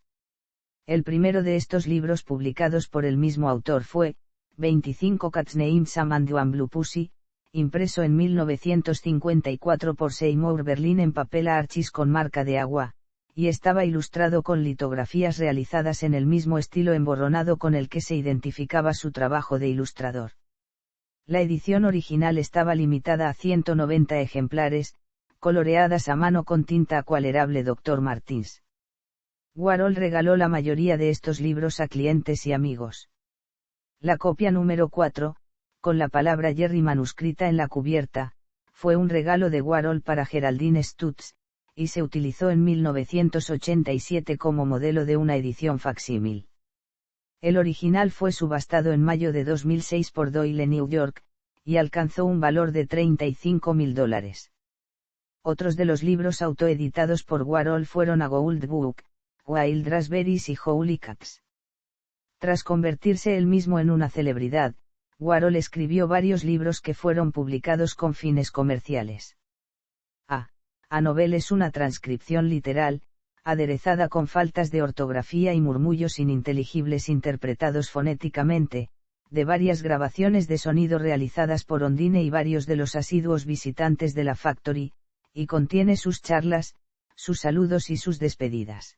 El primero de estos libros publicados por el mismo autor fue 25 Cats Named Sam and One Blue Pussy, impreso en 1954 por Seymour Berlin en papel a Archis con marca de agua, y estaba ilustrado con litografías realizadas en el mismo estilo emborronado con el que se identificaba su trabajo de ilustrador. La edición original estaba limitada a 190 ejemplares, coloreadas a mano con tinta acuarelable Dr. Martins. Warhol regaló la mayoría de estos libros a clientes y amigos. La copia número 4, con la palabra Jerry manuscrita en la cubierta, fue un regalo de Warhol para Geraldine Stutz, y se utilizó en 1987 como modelo de una edición facsímil. El original fue subastado en mayo de 2006 por Doyle New York, y alcanzó un valor de $35.000. Otros de los libros autoeditados por Warhol fueron A Gold Book, Wild Raspberries y Holy Cakes. Tras convertirse él mismo en una celebridad, Warhol escribió varios libros que fueron publicados con fines comerciales. A Novel es una transcripción literal, aderezada con faltas de ortografía y murmullos ininteligibles interpretados fonéticamente, de varias grabaciones de sonido realizadas por Ondine y varios de los asiduos visitantes de la Factory, y contiene sus charlas, sus saludos y sus despedidas.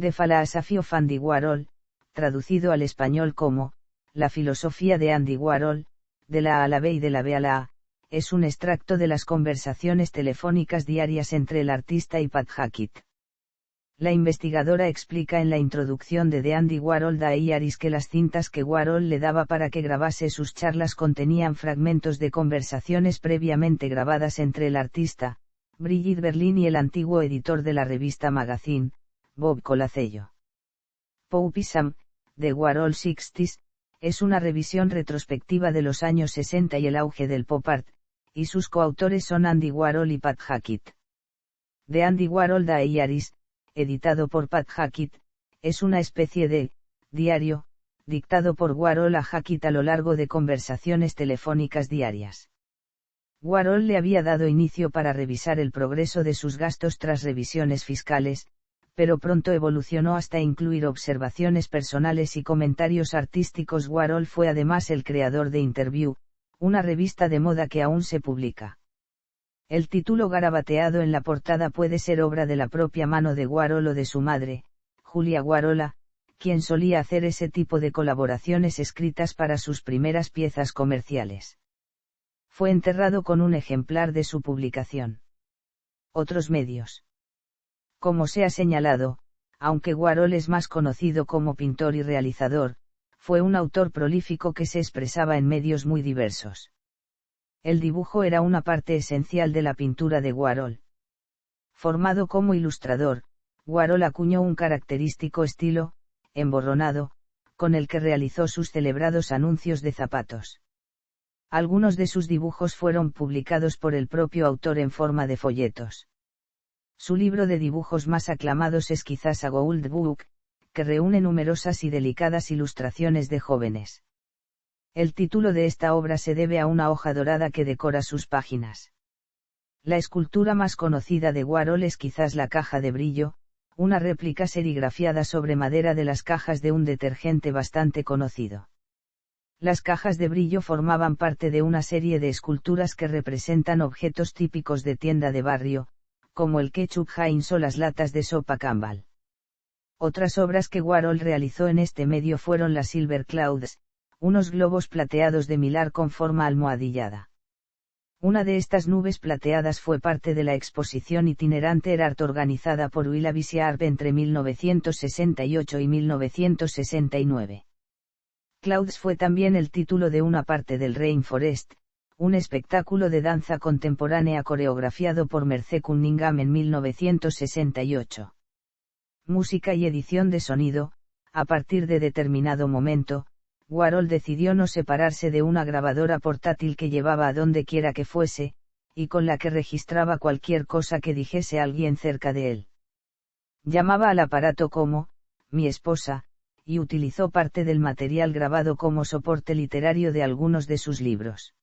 The Philosophy of Andy Warhol, traducido al español como, La filosofía de Andy Warhol, de la A a la B y de la B a la A, es un extracto de las conversaciones telefónicas diarias entre el artista y Pat Hackett. La investigadora explica en la introducción de The Andy Warhol Diaries que las cintas que Warhol le daba para que grabase sus charlas contenían fragmentos de conversaciones previamente grabadas entre el artista, Brigitte Berlin, y el antiguo editor de la revista Magazine, Bob Colacello. Poupism, The Warhol Sixties, es una revisión retrospectiva de los años 60 y el auge del pop art, y sus coautores son Andy Warhol y Pat Hackett. The Andy Warhol Diaries, editado por Pat Hackett, es una especie de diario, dictado por Warhol a Hackett a lo largo de conversaciones telefónicas diarias. Warhol le había dado inicio para revisar el progreso de sus gastos tras revisiones fiscales, pero pronto evolucionó hasta incluir observaciones personales y comentarios artísticos. Warhol fue además el creador de Interview, una revista de moda que aún se publica. El título garabateado en la portada puede ser obra de la propia mano de Warhol o de su madre, Julia Warhola, quien solía hacer ese tipo de colaboraciones escritas para sus primeras piezas comerciales. Fue enterrado con un ejemplar de su publicación. Otros medios. Como se ha señalado, aunque Warhol es más conocido como pintor y realizador, fue un autor prolífico que se expresaba en medios muy diversos. El dibujo era una parte esencial de la pintura de Warhol. Formado como ilustrador, Warhol acuñó un característico estilo, emborronado, con el que realizó sus celebrados anuncios de zapatos. Algunos de sus dibujos fueron publicados por el propio autor en forma de folletos. Su libro de dibujos más aclamados es quizás A Gold Book, que reúne numerosas y delicadas ilustraciones de jóvenes. El título de esta obra se debe a una hoja dorada que decora sus páginas. La escultura más conocida de Warhol es quizás la caja de brillo, una réplica serigrafiada sobre madera de las cajas de un detergente bastante conocido. Las cajas de brillo formaban parte de una serie de esculturas que representan objetos típicos de tienda de barrio, como el ketchup Heinz o las latas de sopa Campbell. Otras obras que Warhol realizó en este medio fueron las Silver Clouds, unos globos plateados de Millar con forma almohadillada. Una de estas nubes plateadas fue parte de la exposición itinerante Art organizada por Willoughby Arp entre 1968 y 1969. Clouds fue también el título de una parte del Rainforest, un espectáculo de danza contemporánea coreografiado por Merce Cunningham en 1968. Música y edición de sonido. A partir de determinado momento, Warhol decidió no separarse de una grabadora portátil que llevaba a donde quiera que fuese, y con la que registraba cualquier cosa que dijese alguien cerca de él. Llamaba al aparato como «mi esposa», y utilizó parte del material grabado como soporte literario de algunos de sus libros.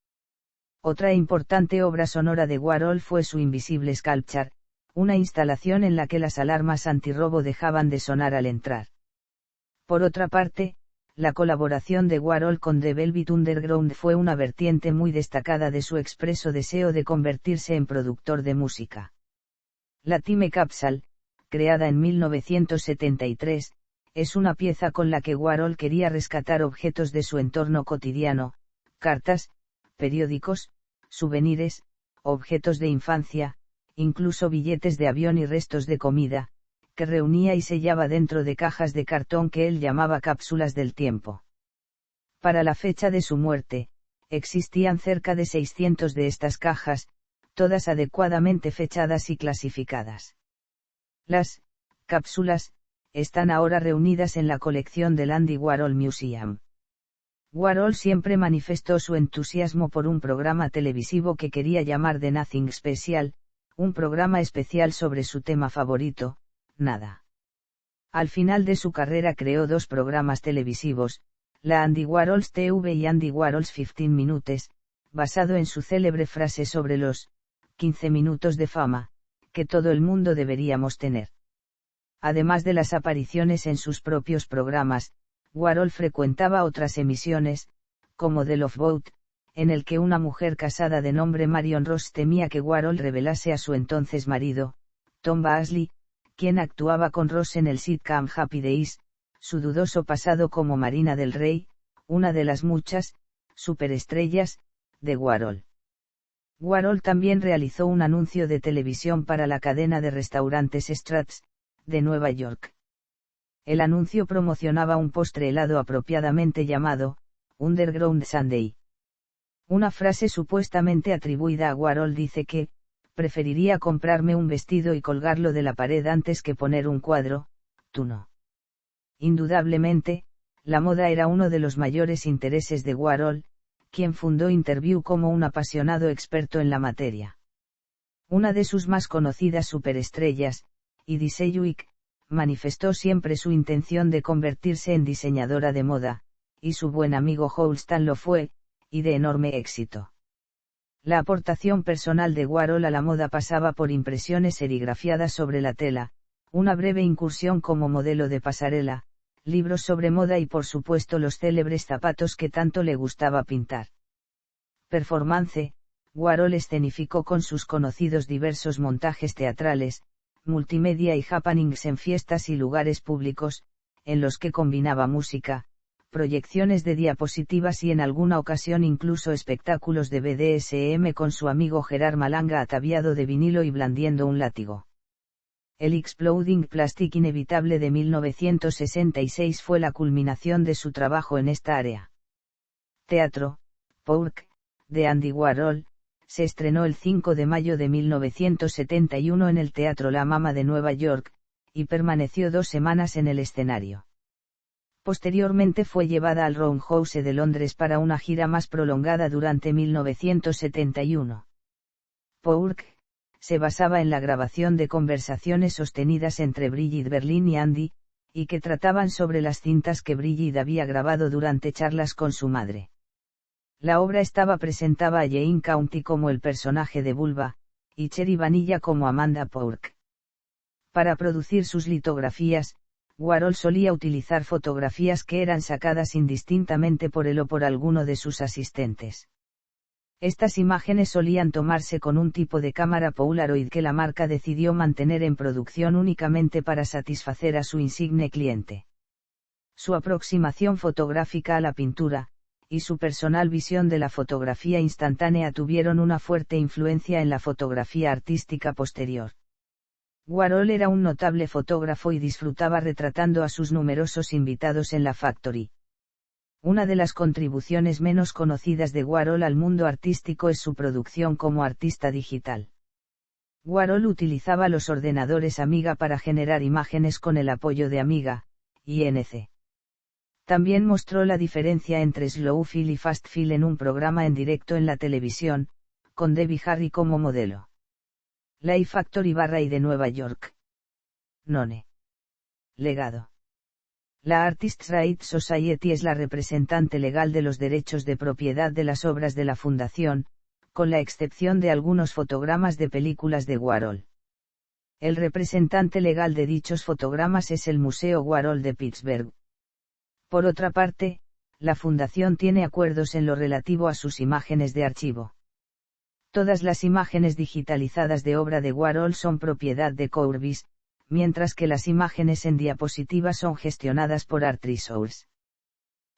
Otra importante obra sonora de Warhol fue su Invisible Sculpture, una instalación en la que las alarmas antirrobo dejaban de sonar al entrar. Por otra parte, la colaboración de Warhol con The Velvet Underground fue una vertiente muy destacada de su expreso deseo de convertirse en productor de música. La Time Capsule, creada en 1973, es una pieza con la que Warhol quería rescatar objetos de su entorno cotidiano, cartas, periódicos, souvenirs, objetos de infancia, incluso billetes de avión y restos de comida, que reunía y sellaba dentro de cajas de cartón que él llamaba cápsulas del tiempo. Para la fecha de su muerte, existían cerca de 600 de estas cajas, todas adecuadamente fechadas y clasificadas. Las cápsulas están ahora reunidas en la colección del Andy Warhol Museum. Warhol siempre manifestó su entusiasmo por un programa televisivo que quería llamar The Nothing Special, un programa especial sobre su tema favorito, nada. Al final de su carrera creó dos programas televisivos, la Andy Warhol's TV y Andy Warhol's 15 Minutes, basado en su célebre frase sobre los 15 minutos de fama, que todo el mundo deberíamos tener. Además de las apariciones en sus propios programas, Warhol frecuentaba otras emisiones, como The Love Boat, en el que una mujer casada de nombre Marion Ross temía que Warhol revelase a su entonces marido, Tom Baasley, quien actuaba con Ross en el sitcom Happy Days, su dudoso pasado como Marina del Rey, una de las muchas superestrellas de Warhol. Warhol también realizó un anuncio de televisión para la cadena de restaurantes Straits, de Nueva York. El anuncio promocionaba un postre helado apropiadamente llamado Underground Sundae. Una frase supuestamente atribuida a Warhol dice que, preferiría comprarme un vestido y colgarlo de la pared antes que poner un cuadro, tú no. Indudablemente, la moda era uno de los mayores intereses de Warhol, quien fundó Interview como un apasionado experto en la materia. Una de sus más conocidas superestrellas, Edie Sedgwick, manifestó siempre su intención de convertirse en diseñadora de moda, y su buen amigo Halston lo fue, y de enorme éxito. La aportación personal de Warhol a la moda pasaba por impresiones serigrafiadas sobre la tela, una breve incursión como modelo de pasarela, libros sobre moda y por supuesto los célebres zapatos que tanto le gustaba pintar. Performance, Warhol escenificó con sus conocidos diversos montajes teatrales, multimedia y happenings en fiestas y lugares públicos, en los que combinaba música, proyecciones de diapositivas y en alguna ocasión incluso espectáculos de BDSM con su amigo Gerard Malanga ataviado de vinilo y blandiendo un látigo. El Exploding Plastic Inevitable de 1966 fue la culminación de su trabajo en esta área. Teatro, Pourque, de Andy Warhol, se estrenó el 5 de mayo de 1971 en el Teatro La Mama de Nueva York, y permaneció 2 semanas en el escenario. Posteriormente fue llevada al Roundhouse de Londres para una gira más prolongada durante 1971. Pourque se basaba en la grabación de conversaciones sostenidas entre Brigitte Berlin y Andy, y que trataban sobre las cintas que Brigitte había grabado durante charlas con su madre. La obra presentaba a Jane County como el personaje de Vulva, y Cherry Vanilla como Amanda Pourque. Para producir sus litografías, Warhol solía utilizar fotografías que eran sacadas indistintamente por él o por alguno de sus asistentes. Estas imágenes solían tomarse con un tipo de cámara Polaroid que la marca decidió mantener en producción únicamente para satisfacer a su insigne cliente. Su aproximación fotográfica a la pintura, y su personal visión de la fotografía instantánea tuvieron una fuerte influencia en la fotografía artística posterior. Warhol era un notable fotógrafo y disfrutaba retratando a sus numerosos invitados en la Factory. Una de las contribuciones menos conocidas de Warhol al mundo artístico es su producción como artista digital. Warhol utilizaba los ordenadores Amiga para generar imágenes con el apoyo de Amiga, Inc. También mostró la diferencia entre Slow Fill y Fast Fill en un programa en directo en la televisión, con Debbie Harry como modelo. Life Factory y de Nueva York. None. Legado. La Artists' Rights Society es la representante legal de los derechos de propiedad de las obras de la Fundación, con la excepción de algunos fotogramas de películas de Warhol. El representante legal de dichos fotogramas es el Museo Warhol de Pittsburgh. Por otra parte, la Fundación tiene acuerdos en lo relativo a sus imágenes de archivo. Todas las imágenes digitalizadas de obra de Warhol son propiedad de Courbis, mientras que las imágenes en diapositiva son gestionadas por ArtResource.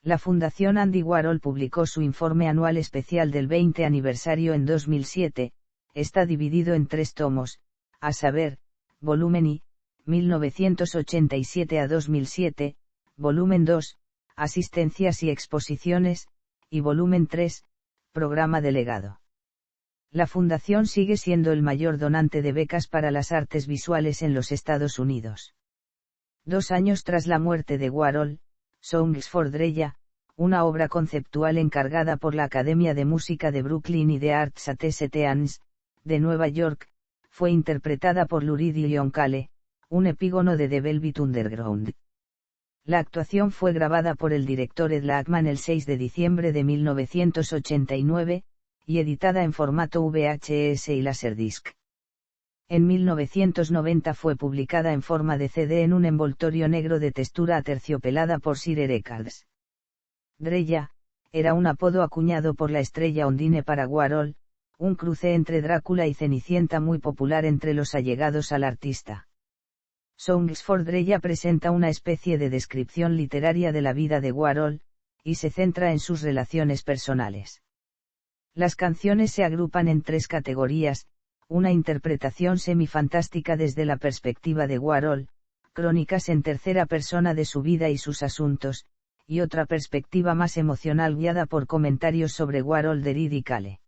La Fundación Andy Warhol publicó su informe anual especial del 20 aniversario en 2007, está dividido en 3 tomos, a saber, Volumen I, 1987 a 2007, Volumen 2, Asistencias y exposiciones, y Volumen 3, Programa delegado. La Fundación sigue siendo el mayor donante de becas para las artes visuales en los Estados Unidos. 2 años tras la muerte de Warhol, Songs for Drella, una obra conceptual encargada por la Academia de Música de Brooklyn y de Arts at St. Anne's, de Nueva York, fue interpretada por Lurid Yonkale, un epígono de The Velvet Underground. La actuación fue grabada por el director Ed Lachman el 6 de diciembre de 1989, y editada en formato VHS y Laserdisc. En 1990 fue publicada en forma de CD en un envoltorio negro de textura aterciopelada por Sire Records. Drella, era un apodo acuñado por la estrella Ondine para Warhol, un cruce entre Drácula y Cenicienta muy popular entre los allegados al artista. Songs for Drella presenta una especie de descripción literaria de la vida de Warhol, y se centra en sus relaciones personales. Las canciones se agrupan en 3 categorías: una interpretación semifantástica desde la perspectiva de Warhol, crónicas en tercera persona de su vida y sus asuntos, y otra perspectiva más emocional guiada por comentarios sobre Warhol de Reed y Cale.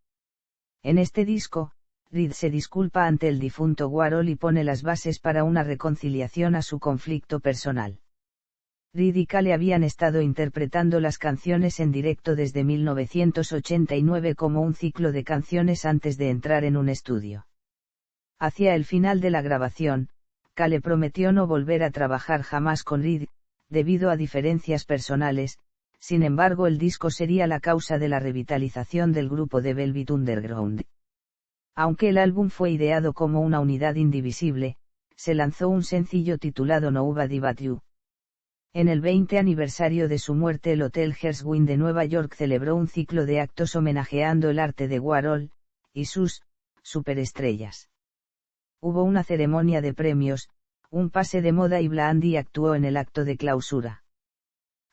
En este disco, Reed se disculpa ante el difunto Warhol y pone las bases para una reconciliación a su conflicto personal. Reed y Cale habían estado interpretando las canciones en directo desde 1989 como un ciclo de canciones antes de entrar en un estudio. Hacia el final de la grabación, Cale prometió no volver a trabajar jamás con Reed, debido a diferencias personales. Sin embargo, el disco sería la causa de la revitalización del grupo de Velvet Underground. Aunque el álbum fue ideado como una unidad indivisible, se lanzó un sencillo titulado Nobody But You. En el 20 aniversario de su muerte, el Hotel Herzog de Nueva York celebró un ciclo de actos homenajeando el arte de Warhol y sus superestrellas. Hubo una ceremonia de premios, un pase de moda y Blondie actuó en el acto de clausura.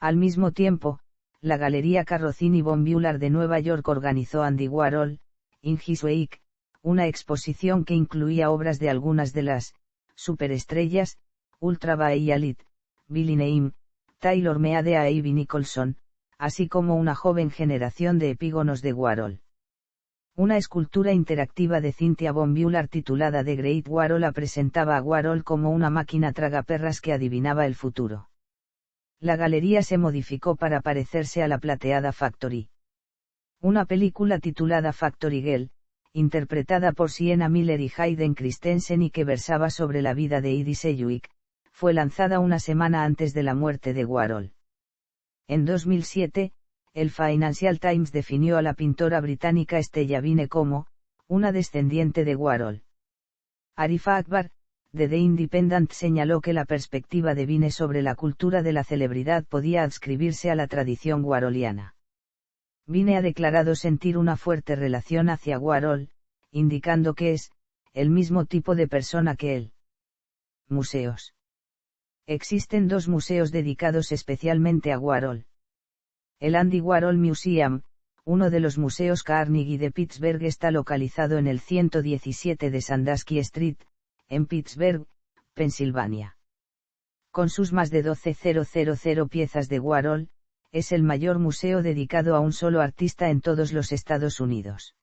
Al mismo tiempo, la Galería Carrozzini von Bühler de Nueva York organizó Andy Warhol, in His Wake, una exposición que incluía obras de algunas de las superestrellas, Ultraviolet, Billy Neim, Taylor Meade e Ivy Nicholson, así como una joven generación de epígonos de Warhol. Una escultura interactiva de Cynthia von Bühler titulada The Great Warhol presentaba a Warhol como una máquina tragaperras que adivinaba el futuro. La galería se modificó para parecerse a la plateada Factory. Una película titulada Factory Girl, interpretada por Sienna Miller y Hayden Christensen y que versaba sobre la vida de Edie Sedgwick, fue lanzada una semana antes de la muerte de Warhol. En 2007, el Financial Times definió a la pintora británica Stella Vine como una descendiente de Warhol. Arifa Akbar, de The Independent, señaló que la perspectiva de Vine sobre la cultura de la celebridad podía adscribirse a la tradición warholiana. Vine ha declarado sentir una fuerte relación hacia Warhol, indicando que es el mismo tipo de persona que él. Museos. Existen dos museos dedicados especialmente a Warhol. El Andy Warhol Museum, uno de los museos Carnegie de Pittsburgh, está localizado en el 117 de Sandusky Street, en Pittsburgh, Pensilvania. Con sus más de 12,000 piezas de Warhol, es el mayor museo dedicado a un solo artista en todos los Estados Unidos.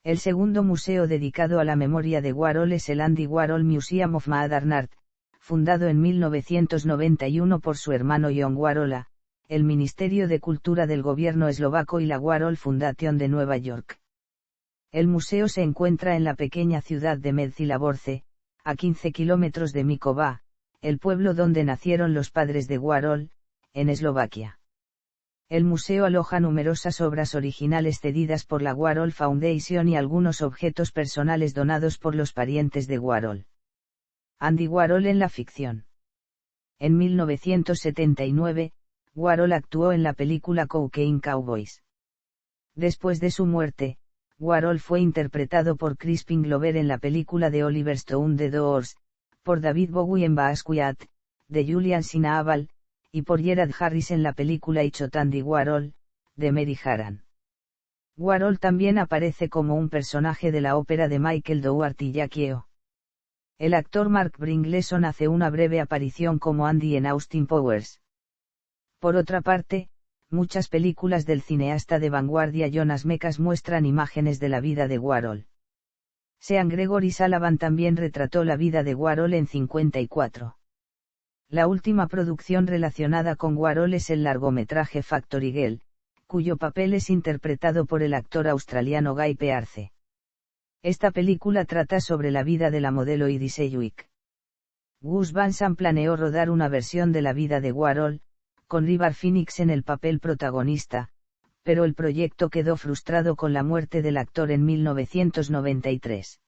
El segundo museo dedicado a la memoria de Warhol es el Andy Warhol Museum of Modern Art, fundado en 1991 por su hermano John Warhol, el Ministerio de Cultura del gobierno eslovaco y la Warhol Foundation de Nueva York. El museo se encuentra en la pequeña ciudad de Medcilaborce, a 15 kilómetros de Mikołaj, el pueblo donde nacieron los padres de Warhol, en Eslovaquia. El museo aloja numerosas obras originales cedidas por la Warhol Foundation y algunos objetos personales donados por los parientes de Warhol. Andy Warhol en la ficción. En 1979, Warhol actuó en la película Cocaine Cowboys. Después de su muerte, Warhol fue interpretado por Crispin Glover en la película de Oliver Stone The Doors, por David Bowie en Basquiat, de Julian Sinaabal, y por Gerard Harris en la película I Shot Andy Warhol, de Mary Harron. Warhol también aparece como un personaje de la ópera de Michael Dougherty y Jackie O. El actor Mark Bringleson hace una breve aparición como Andy en Austin Powers. Por otra parte, muchas películas del cineasta de vanguardia Jonas Mekas muestran imágenes de la vida de Warhol. Sean Gregory Sullivan también retrató la vida de Warhol en 54. La última producción relacionada con Warhol es el largometraje Factory Girl, cuyo papel es interpretado por el actor australiano Guy Pearce. Esta película trata sobre la vida de la modelo Edie Sedgwick. Gus Van Sant planeó rodar una versión de la vida de Warhol, con River Phoenix en el papel protagonista, pero el proyecto quedó frustrado con la muerte del actor en 1993.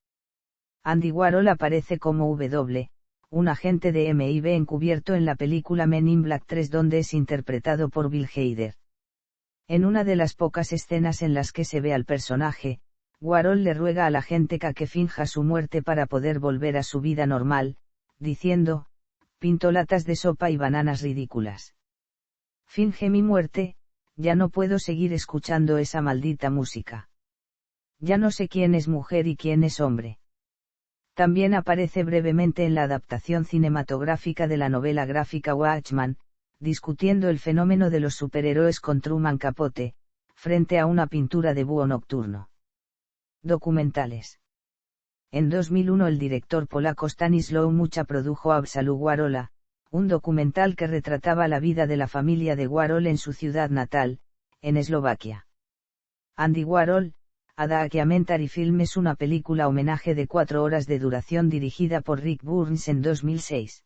Andy Warhol aparece como un agente de MI5 encubierto en la película Men in Black 3, donde es interpretado por Bill Hader. En una de las pocas escenas en las que se ve al personaje, Warhol le ruega al agente K que finja su muerte para poder volver a su vida normal, diciendo: pinto latas de sopa y bananas ridículas. Finge mi muerte, ya no puedo seguir escuchando esa maldita música. Ya no sé quién es mujer y quién es hombre. También aparece brevemente en la adaptación cinematográfica de la novela gráfica Watchmen, discutiendo el fenómeno de los superhéroes con Truman Capote, frente a una pintura de búho nocturno. Documentales. En 2001 el director polaco Stanisław Mucha produjo Absolut Warola, un documental que retrataba la vida de la familia de Warhol en su ciudad natal, en Eslovaquia. Andy Warhol, A Documentary Film es una película homenaje de 4 horas de duración dirigida por Rick Burns en 2006.